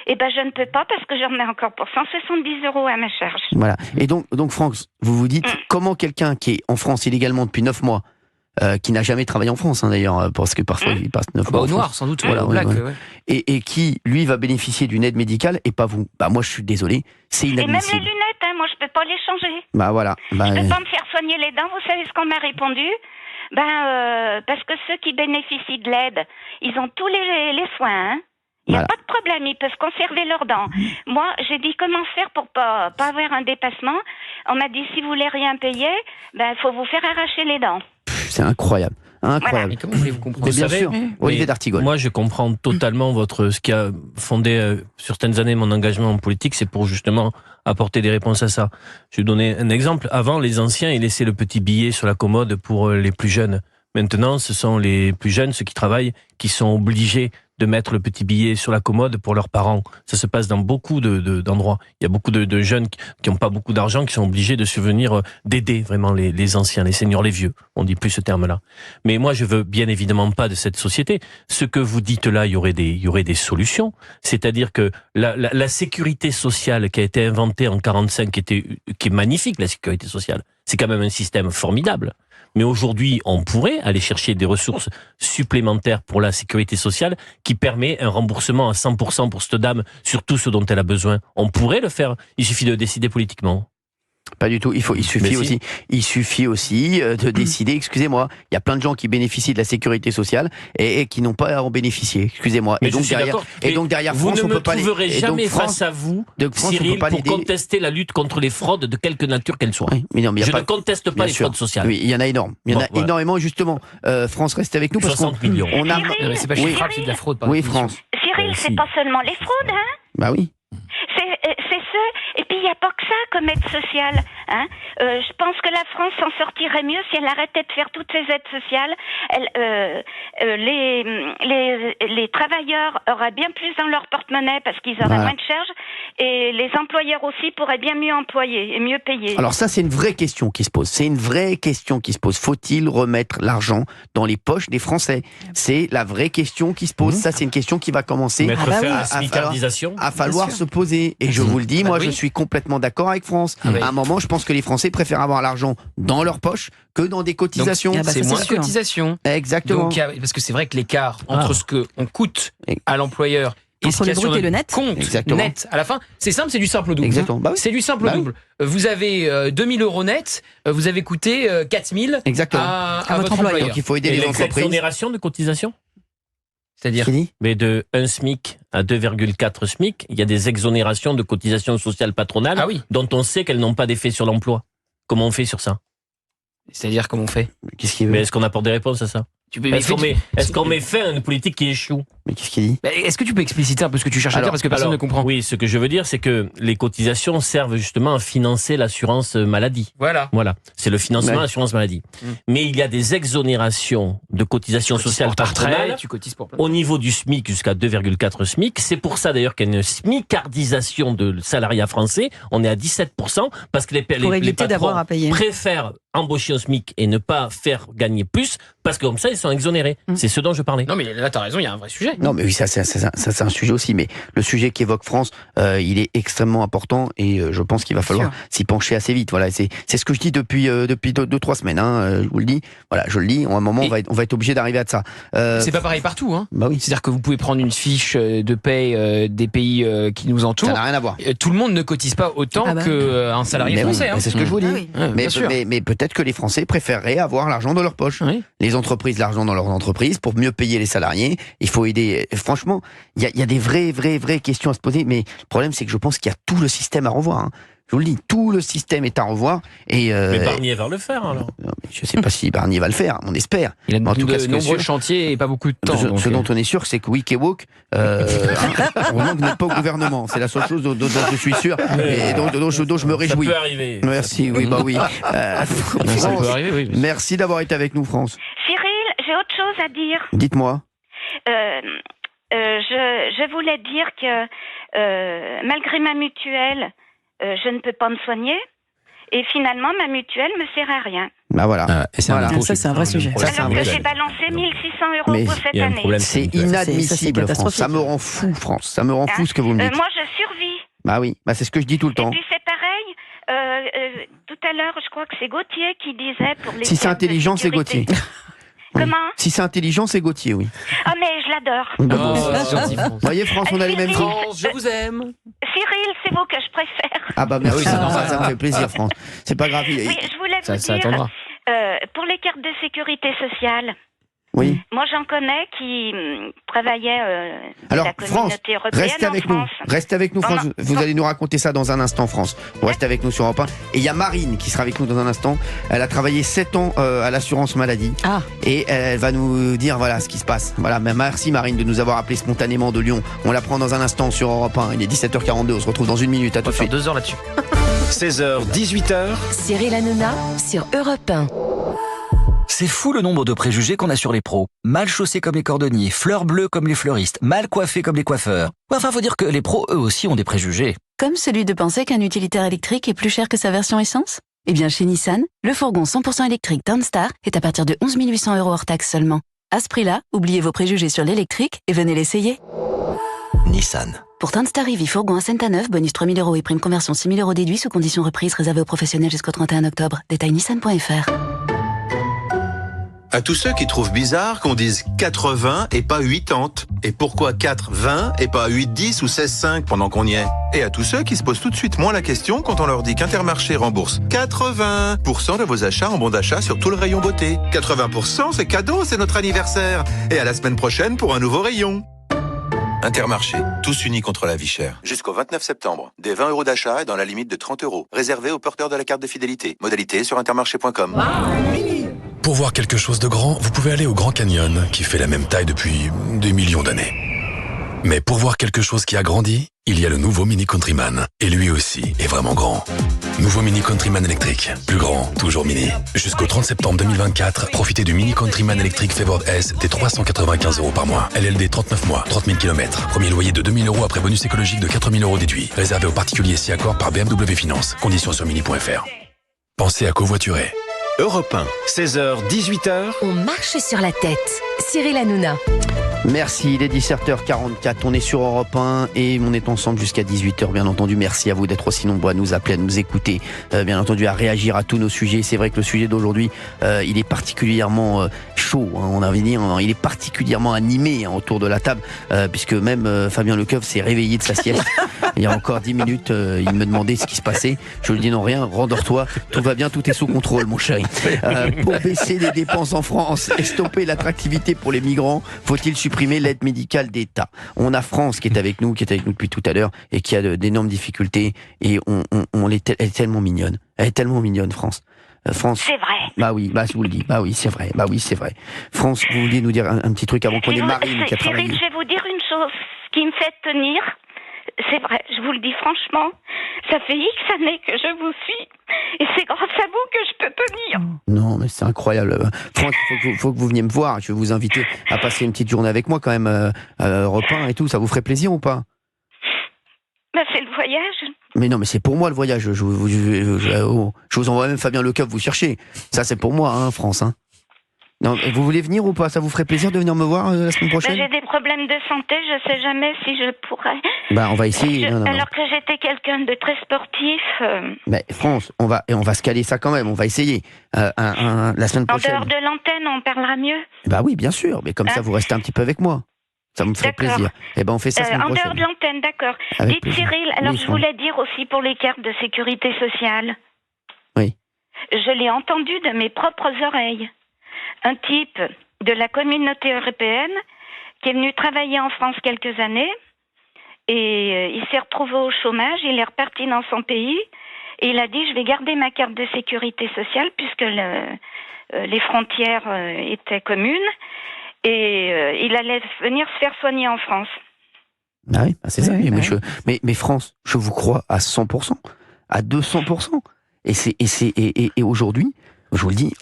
eh ben je ne peux pas parce que j'en ai encore pour 170 € à ma charge.
Voilà. Et donc Franck, vous vous dites comment quelqu'un qui est en France illégalement depuis 9 mois, qui n'a jamais travaillé en France d'ailleurs, parce que parfois il passe 9 mois
au noir sans doute,
voilà,
black,
et qui lui va bénéficier d'une aide médicale et pas vous. Bah moi je suis désolé, c'est inadmissible.
Et même les lunettes, moi je peux pas les changer.
Bah voilà.
Je peux pas me faire soigner les dents. Vous savez ce qu'on m'a répondu? Parce que ceux qui bénéficient de l'aide, ils ont tous les soins. Il n'y a pas de problème, ils peuvent conserver leurs dents. Moi, j'ai dit comment faire pour pas avoir un dépassement. On m'a dit si vous voulez rien payer, faut vous faire arracher les dents.
C'est incroyable. Incroyable.
Voilà. Comment voulez-vous comprendre?
Bien sûr, Olivier d'Artigol.
Moi, je comprends totalement ce qui a fondé certaines années mon engagement en politique, c'est pour justement apporter des réponses à ça. Je vais vous donner un exemple. Avant, les anciens, ils laissaient le petit billet sur la commode pour les plus jeunes. Maintenant, ce sont les plus jeunes, ceux qui travaillent, qui sont obligés de mettre le petit billet sur la commode pour leurs parents. Ça se passe dans beaucoup d'endroits. Il y a beaucoup de jeunes qui n'ont pas beaucoup d'argent, qui sont obligés de subvenir, d'aider vraiment les anciens, les seniors, les vieux. On dit plus ce terme-là. Mais moi, je veux bien évidemment pas de cette société. Ce que vous dites là, il y aurait des solutions. C'est-à-dire que la sécurité sociale qui a été inventée en 45, qui est magnifique, la sécurité sociale. C'est quand même un système formidable. Mais aujourd'hui, on pourrait aller chercher des ressources supplémentaires pour la sécurité sociale qui permet un remboursement à 100% pour cette dame sur tout ce dont elle a besoin. On pourrait le faire. Il suffit de décider politiquement.
Pas du tout. Il suffit aussi de décider. Excusez-moi, il y a plein de gens qui bénéficient de la sécurité sociale et qui n'ont pas à en bénéficier. Excusez-moi.
Et donc derrière,
vous
France,
ne me
trouverez jamais face à vous, Cyril, pour contester la lutte contre les fraudes de quelque nature qu'elles soient. Oui, mais non, mais je ne conteste pas les fraudes sociales.
Oui, il y en a énorme. Il y en a énormément. Justement, France, restez avec nous parce
60 millions.
On a.
C'est pas chiffrable, c'est de la fraude.
Oui, France.
Cyril, c'est pas seulement les fraudes, hein?
Bah oui.
C'est ce, et puis il n'y a pas que ça comme aide sociale. Hein. Je pense que la France s'en sortirait mieux si elle arrêtait de faire toutes ces aides sociales. Les travailleurs auraient bien plus dans leur porte-monnaie parce qu'ils auraient moins de charges, et les employeurs aussi pourraient bien mieux employer et mieux payer.
Alors ça, c'est une vraie question qui se pose. Faut-il remettre l'argent dans les poches des Français? C'est la vraie question qui se pose. Ça, c'est une question qui va commencer à falloir se poser. Et je vous le dis, moi, je suis complètement d'accord avec France. À un moment, je pense que les Français préfèrent avoir l'argent dans leurs poches que dans des cotisations.
Donc, c'est moins de cotisations.
Exactement.
Donc, parce que c'est vrai que l'écart entre ce qu'on coûte à l'employeur et ce qu'il y a sur le compte net à la fin, c'est simple, c'est du simple au double.
Exactement. Bah oui.
C'est du simple au double. Vous avez 2000 € net, vous avez coûté 4000 à votre employeur.
Donc il faut aider les entreprises.
L'exonération de cotisation,
c'est-à-dire
mais de 1 SMIC à 2,4 SMIC, il y a des exonérations de cotisations sociales patronales dont on sait qu'elles n'ont pas d'effet sur l'emploi. Comment on fait sur ça?
C'est-à-dire comment on fait?
Mais est-ce qu'on apporte des réponses à ça? Est-ce qu'on met fin à une politique qui échoue?
Mais qu'est-ce qu'il dit?
Est-ce que tu peux expliciter un peu ce que tu cherches à dire parce que personne ne comprend?
Oui, ce que je veux dire, c'est que les cotisations servent justement à financer l'assurance maladie.
Voilà.
C'est le financement de l'assurance maladie. Mais il y a des exonérations de cotisations sociales patronales au niveau du SMIC jusqu'à 2,4 SMIC. C'est pour ça d'ailleurs qu'il y a une smicardisation de salariat français. On est à 17% parce que les patrons préfèrent embaucher au SMIC et ne pas faire gagner plus parce que comme ça ils sont exonérés. C'est ce dont je parlais.
Non mais là t'as raison, il y a un vrai sujet.
Non mais oui, ça c'est un sujet aussi, mais le sujet qu'évoque France, il est extrêmement important et je pense qu'il va falloir s'y pencher assez vite. Voilà, c'est ce que je dis depuis 2-3 semaines. Je vous le dis. Voilà, je le dis. À un moment, on va être obligé d'arriver à ça.
C'est pas pareil partout. Hein.
Bah oui.
C'est-à-dire que vous pouvez prendre une fiche de paye des pays qui nous entourent.
Ça n'a rien à voir.
Tout le monde ne cotise pas autant qu'un salarié français.
Oui, c'est ce que je vous dis. Mais peut-être que les Français préféreraient avoir l'argent dans leur poche. Les entreprises, l'argent dans leurs entreprises pour mieux payer les salariés. Il faut aider. Franchement, il y a des vraies questions à se poser. Mais le problème, c'est que je pense qu'il y a tout le système à revoir. Je vous le dis, tout le système est à revoir.
Mais Barnier va le faire alors.
Non, mais je ne sais pas si Barnier va le faire, on espère.
Il a de nombreux chantiers et pas beaucoup de temps.
Ce dont on est sûr, c'est que Wikewok vraiment n'est pas au gouvernement. C'est la seule chose dont je suis sûr et dont je me réjouis.
Ça peut arriver.
Merci, oui, bah oui.
Ça peut arriver, oui.
Merci d'avoir été avec nous, France.
Cyril, j'ai autre chose à dire.
Dites-moi.
Je voulais dire que malgré ma mutuelle, je ne peux pas me soigner et finalement ma mutuelle me sert à rien.
Bah voilà.
Et c'est
ça, c'est un vrai sujet.
Alors que j'ai balancé 1 600 € pour cette année.
C'est inadmissible, France. Ça me rend fou, France. Ça me rend fou ce que vous me dites.
Moi, je survis.
Bah oui, c'est ce que je dis tout le temps.
Et puis c'est pareil, tout à l'heure, je crois que c'est Gauthier qui disait pour les...
Si c'est intelligent, c'est Gauthier.
Comment ?
Si c'est intelligent, c'est Gauthier, oui.
Ah, mais je l'adore.
Vous voyez, France, on a les mêmes...
France, je vous aime.
Cyril, c'est vous que je préfère.
Ah bah merci, ça me fait plaisir, France. C'est pas grave.
Oui, je voulais vous dire,
attendra.
Pour les cartes de sécurité sociale,
oui.
Moi, j'en connais qui travaillaient
alors,
la communauté européenne.
Restez avec nous, France. Vous allez nous raconter ça dans un instant, France. Vous restez avec nous sur Europe 1. Et il y a Marine qui sera avec nous dans un instant. Elle a travaillé 7 ans à l'assurance maladie. Et elle va nous dire voilà ce qui se passe. Voilà, merci Marine de nous avoir appelé spontanément de Lyon. On la prend dans un instant sur Europe 1. Il est 17h42. On se retrouve dans une minute. À tout de suite.
2 heures là-dessus.
16h, 18h.
Cyril Hanouna sur Europe 1.
C'est fou le nombre de préjugés qu'on a sur les pros. Mal chaussés comme les cordonniers, fleurs bleues comme les fleuristes, mal coiffés comme les coiffeurs. Enfin, faut dire que les pros, eux aussi, ont des préjugés.
Comme celui de penser qu'un utilitaire électrique est plus cher que sa version essence ? Eh bien, chez Nissan, le fourgon 100% électrique Downstar est à partir de 11 800 € hors taxe seulement. À ce prix-là, oubliez vos préjugés sur l'électrique et venez l'essayer.
Nissan.
Pour Downstar EV fourgon à Saint-Aneuf, bonus 3 000 € et prime conversion 6 000 € déduits sous conditions reprises réservées aux professionnels jusqu'au 31 octobre. Détail nissan.fr.
À tous ceux qui trouvent bizarre qu'on dise 80 et pas 80. Et pourquoi 4,20 et pas 8,10 ou 16,5 pendant qu'on y est. Et à tous ceux qui se posent tout de suite moins la question quand on leur dit qu'Intermarché rembourse 80% de vos achats en bon d'achat sur tout le rayon beauté. 80%, c'est cadeau, c'est notre anniversaire. Et à la semaine prochaine pour un nouveau rayon. Intermarché, tous unis contre la vie chère. Jusqu'au 29 septembre, des 20 € d'achat et dans la limite de 30 €. Réservé aux porteurs de la carte de fidélité. Modalité sur intermarché.com.
Pour voir quelque chose de grand, vous pouvez aller au Grand Canyon, qui fait la même taille depuis des millions d'années. Mais pour voir quelque chose qui a grandi, il y a le nouveau Mini Countryman. Et lui aussi est vraiment grand. Nouveau Mini Countryman électrique. Plus grand, toujours mini. Jusqu'au 30 septembre 2024, profitez du Mini Countryman électrique Favored S des 395 € par mois. LLD 39 mois, 30 000 km. Premier loyer de 2 000 € après bonus écologique de 4 000 € déduit. Réservé aux particuliers si accord par BMW Finance. Conditions sur mini.fr. Pensez à covoiturer.
Europe 1, 16h, 18h.
On marche sur la tête. Cyril Hanouna.
Merci, il est 17h44, on est sur Europe 1 et on est ensemble jusqu'à 18h bien entendu. Merci à vous d'être aussi nombreux à nous appeler, à nous écouter, bien entendu à réagir à tous nos sujets. C'est vrai que le sujet d'aujourd'hui, il est particulièrement chaud, on a envie de dire, il est particulièrement animé autour de la table, puisque même Fabien Lecoeuvre s'est réveillé de sa sieste. Il y a encore 10 minutes, il me demandait ce qui se passait. Je lui dis non, rien, rendors-toi, tout va bien, tout est sous contrôle mon chéri. Pour baisser les dépenses en France et stopper l'attractivité pour les migrants, faut-il supprimer l'aide médicale d'État? On a France qui est avec nous depuis tout à l'heure et qui a d'énormes difficultés et elle est tellement mignonne. Elle est tellement mignonne, France. France.
C'est vrai.
Bah oui, je vous le dis. Bah oui, c'est vrai. France, vous vouliez nous dire un petit truc avant qu'on ait Marine qui a travaillé.
Cyril, je vais vous dire une chose qui me fait tenir. C'est vrai, je vous le dis franchement, ça fait X années que je vous suis et c'est grâce à vous que je peux tenir.
Non, mais c'est incroyable. France, il faut que vous veniez me voir. Je vais vous inviter à passer une petite journée avec moi quand même, Europe 1 et tout. Ça vous ferait plaisir ou pas?
Bah, c'est le voyage. Mais
non, mais c'est pour moi le voyage. Je vous envoie même Fabien Lecoeuvre vous chercher. Ça, c'est pour moi, hein, France. Hein. Non, vous voulez venir ou pas? Ça vous ferait plaisir de venir me voir la semaine prochaine?
J'ai des problèmes de santé, je sais jamais si je pourrais.
On va essayer.
Alors que j'étais quelqu'un de très sportif.
Mais France, on va se caler ça quand même. On va essayer la semaine prochaine.
En dehors de l'antenne, on parlera mieux.
Oui, bien sûr. Mais comme ça, vous restez un petit peu avec moi. Ça me ferait plaisir. On fait ça la semaine prochaine.
En dehors de l'antenne, d'accord. Dites Cyril, alors je voulais dire aussi pour les cartes de sécurité sociale.
Oui.
Je l'ai entendu de mes propres oreilles. Un type de la communauté européenne qui est venu travailler en France quelques années et il s'est retrouvé au chômage, il est reparti dans son pays et il a dit je vais garder ma carte de sécurité sociale puisque les frontières étaient communes et il allait venir se faire soigner en France.
Ah oui, c'est ça. Mais France, je vous crois à 100%, à 200%. Et aujourd'hui, Je vous le dis,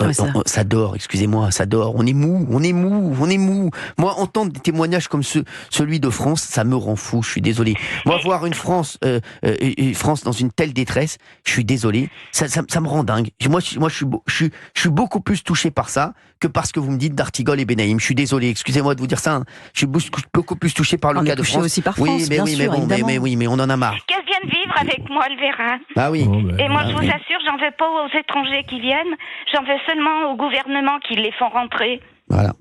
ça dort, excusez-moi, ça dort. On est mou. Moi, entendre des témoignages comme celui de France, ça me rend fou, je suis désolé. Moi, voir une France dans une telle détresse, je suis désolé, ça me rend dingue. Moi, je suis beaucoup plus touché par ça que par ce que vous me dites d'Artigol et Benaïm. Je suis désolé, excusez-moi de vous dire ça. Je suis beaucoup plus touché par le cas de France.
Aussi par France,
mais on en a marre.
Qu'elle vient de vivre avec moi, elle verra.
Ah oui.
Et moi, je vous assure, j'en veux pas aux étrangers qui viennent, j'en veux seulement au gouvernement qui les font rentrer.
Voilà.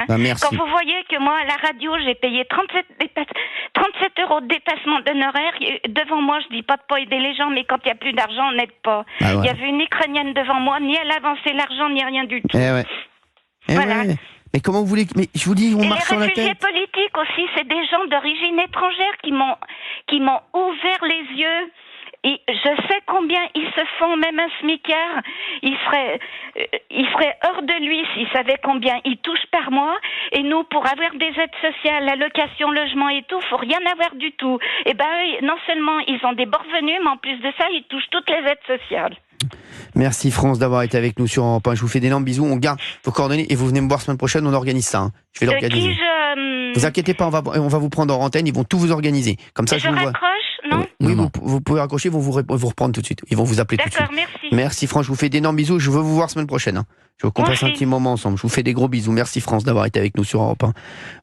Hein,
merci.
Quand vous voyez que moi, à la radio, j'ai payé 37 € de dépassement d'honoraires, devant moi, je dis pas de pas aider les gens, mais quand il n'y a plus d'argent, on n'aide pas. Il y avait une Ukrainienne devant moi, ni elle avançait l'argent, ni rien du tout. Voilà.
Mais comment vous voulez... Mais je vous dis, on marche sur la tête.
Les réfugiés politiques aussi, c'est des gens d'origine étrangère qui m'ont ouvert les yeux. Et je sais combien ils se font, même un smicard, il serait hors de lui s'il savait combien il touche par mois. Et nous, pour avoir des aides sociales, l'allocation, logement et tout, faut rien avoir du tout. Et eux, non seulement ils ont des bons revenus, mais en plus de ça, ils touchent toutes les aides sociales.
Merci France d'avoir été avec nous sur Europe 1. Je vous fais d'énormes bisous. On garde vos coordonnées et vous venez me voir semaine prochaine. On organise ça. Je vais l'organiser. Vous inquiétez pas, on va vous prendre en antenne. Ils vont tout vous organiser. Comme ça,
je vous raccroche, non?
Oui, vous pouvez raccrocher. Ils vont vous reprendre tout de suite. Ils vont vous appeler tout de suite.
D'accord, merci.
Merci France. Je vous fais d'énormes bisous. Je veux vous voir semaine prochaine. Je veux qu'on passe un petit moment ensemble. Je vous fais des gros bisous. Merci France d'avoir été avec nous sur Europe 1.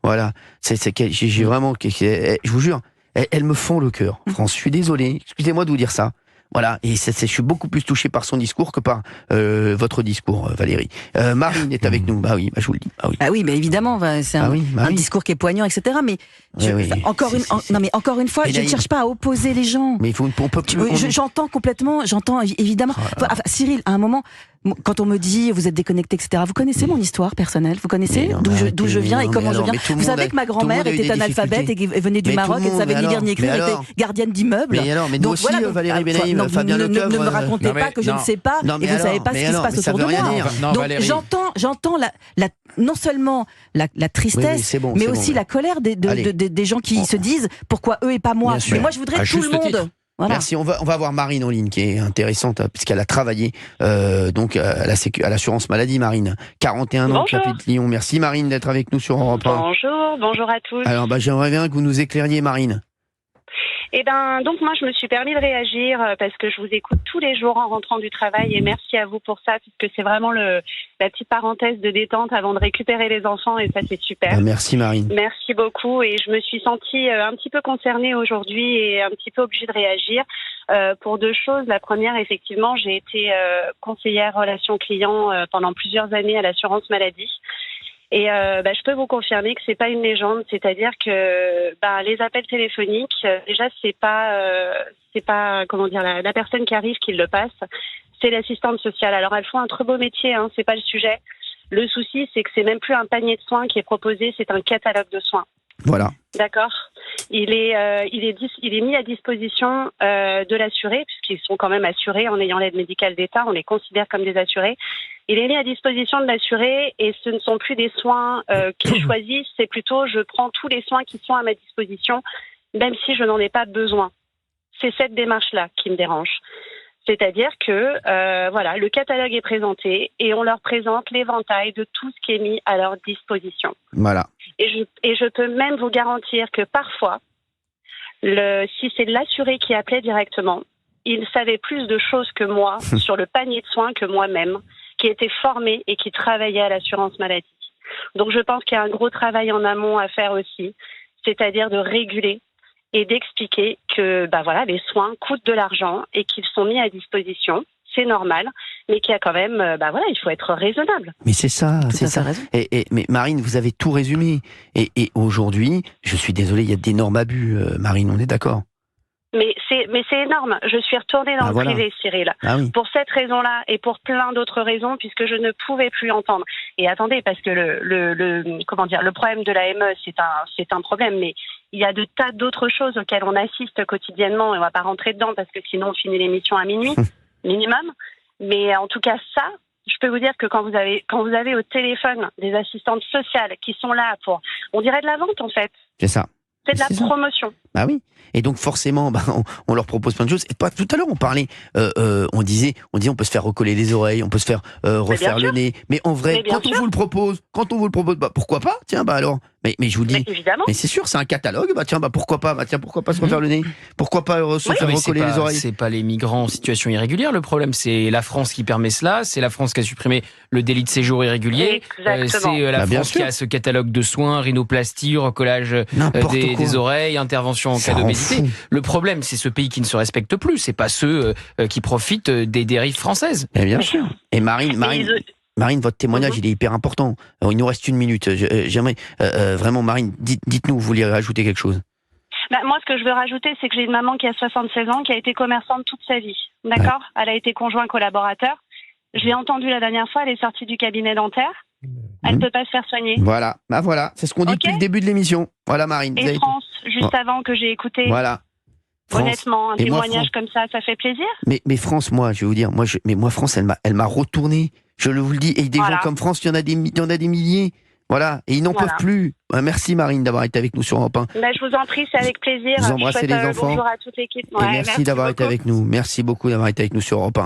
Voilà. J'ai vraiment. Je vous jure, elles me font le cœur. France, je suis désolé. Excusez-moi de vous dire ça. Voilà, et je suis beaucoup plus touché par son discours que par votre discours, Valérie. Marine est avec nous. Bah oui, je vous le dis.
Ah oui, mais évidemment, c'est un discours qui est poignant, etc. Mais encore une fois, je ne cherche pas à opposer les gens.
Mais
j'entends évidemment. Cyril, à un moment, quand on me dit vous êtes déconnecté, etc. Vous connaissez mon histoire personnelle, vous connaissez d'où je viens et comment je viens. Vous savez que ma grand-mère était analphabète et venait du Maroc et ne savait ni lire ni écrire, était gardienne d'immeuble.
Mais nous aussi, Valérie Benaïm, Fabien Leclerc.
Ne me racontez pas que je ne sais pas et vous ne savez pas ce qui se passe autour de moi. Donc j'entends non seulement la tristesse, mais aussi la colère des gens qui se disent pourquoi eux et pas moi. Mais moi je voudrais tout le monde.
Voilà. Merci. On va avoir Marine en ligne qui est intéressante puisqu'elle a travaillé donc à l'assurance maladie. Marine, 41 ans, qui habite Lyon. Merci Marine d'être avec nous sur Europe 1.
Bonjour à tous.
Alors j'aimerais bien que vous nous éclairiez, Marine.
Donc moi je me suis permis de réagir parce que je vous écoute tous les jours en rentrant du travail et merci à vous pour ça puisque c'est vraiment la petite parenthèse de détente avant de récupérer les enfants et ça c'est super.
Merci Marine.
Merci beaucoup et je me suis sentie un petit peu concernée aujourd'hui et un petit peu obligée de réagir pour deux choses. La première, effectivement, j'ai été conseillère relations clients pendant plusieurs années à l'assurance maladie. Et je peux vous confirmer que c'est pas une légende, c'est-à-dire que les appels téléphoniques, déjà c'est pas comment dire la personne qui arrive qui le passe, c'est l'assistante sociale. Alors elles font un très beau métier, c'est pas le sujet. Le souci c'est que c'est même plus un panier de soins qui est proposé, c'est un catalogue de soins.
Voilà.
D'accord. Il est mis à disposition de l'assuré puisqu'ils sont quand même assurés en ayant l'aide médicale d'État, on les considère comme des assurés. Il est mis à disposition de l'assuré et ce ne sont plus des soins qu'il choisit, c'est plutôt je prends tous les soins qui sont à ma disposition, même si je n'en ai pas besoin. C'est cette démarche-là qui me dérange. C'est-à-dire que le catalogue est présenté et on leur présente l'éventail de tout ce qui est mis à leur disposition.
Voilà.
Et je peux même vous garantir que parfois, si c'est l'assuré qui appelait directement, il savait plus de choses que moi sur le panier de soins que moi-même, qui était formé et qui travaillait à l'assurance maladie. Donc je pense qu'il y a un gros travail en amont à faire aussi, c'est-à-dire de réguler et d'expliquer que les soins coûtent de l'argent et qu'ils sont mis à disposition, c'est normal, mais qu'il y a quand même, il faut être raisonnable.
Mais c'est ça. Mais Marine, vous avez tout résumé. Et aujourd'hui, je suis désolé, il y a d'énormes abus, Marine, on est d'accord?
Mais c'est énorme. Je suis retournée dans le privé, Cyril. Pour cette raison-là et pour plein d'autres raisons, puisque je ne pouvais plus entendre. Et attendez, parce que le problème de l'AME, c'est un problème, mais il y a de tas d'autres choses auxquelles on assiste quotidiennement et on va pas rentrer dedans parce que sinon on finit l'émission à minuit minimum. Mais en tout cas, ça, je peux vous dire que quand vous avez au téléphone des assistantes sociales qui sont là pour, on dirait de la vente en fait.
C'est ça.
C'est de la promotion.
Bah oui. Et donc forcément, on leur propose plein de choses. Et tout à l'heure, on parlait, on disait, on peut se faire recoller les oreilles, on peut se faire refaire le nez. Mais en vrai, quand on vous le propose, pourquoi pas? Tiens, alors. Mais je vous dis, mais c'est sûr, c'est un catalogue. Pourquoi pas? Pourquoi pas se refaire le nez? Pourquoi pas se faire recoller les oreilles?
C'est pas les migrants en situation irrégulière. Le problème, c'est la France qui permet cela. C'est la France qui a supprimé le délit de séjour irrégulier. C'est la France qui a ce catalogue de soins, rhinoplastie, recollage des oreilles, intervention en cas d'obésité. Le problème, c'est ce pays qui ne se respecte plus. C'est pas ceux qui profitent des dérives françaises.
Et bien sûr. Et Marine, votre témoignage, il est hyper important. Il nous reste 1 minute. J'aimerais vraiment, Marine, dites-nous, vous vouliez rajouter quelque chose?
Moi, ce que je veux rajouter, c'est que j'ai une maman qui a 76 ans, qui a été commerçante toute sa vie. D'accord ? Elle a été conjoint collaborateur. Je l'ai entendue la dernière fois, elle est sortie du cabinet dentaire. Elle ne peut pas se faire soigner.
Voilà, c'est ce qu'on dit depuis le début de l'émission. Voilà, Marine.
Et France, juste avant que j'ai écouté.
Voilà. France.
Honnêtement, un témoignage comme ça fait plaisir.
Mais France, moi, je vais vous dire, France, elle m'a retourné. Je vous le dis. Et des gens comme France, il y en a des milliers. Voilà. Et ils n'en peuvent plus. Merci, Marine, d'avoir été avec nous sur Europe 1.
Je vous en prie, c'est avec plaisir.
Vous embrassez les enfants.
Bonjour à toute l'équipe.
Et merci d'avoir été avec nous. Merci beaucoup d'avoir été avec nous sur Europe 1.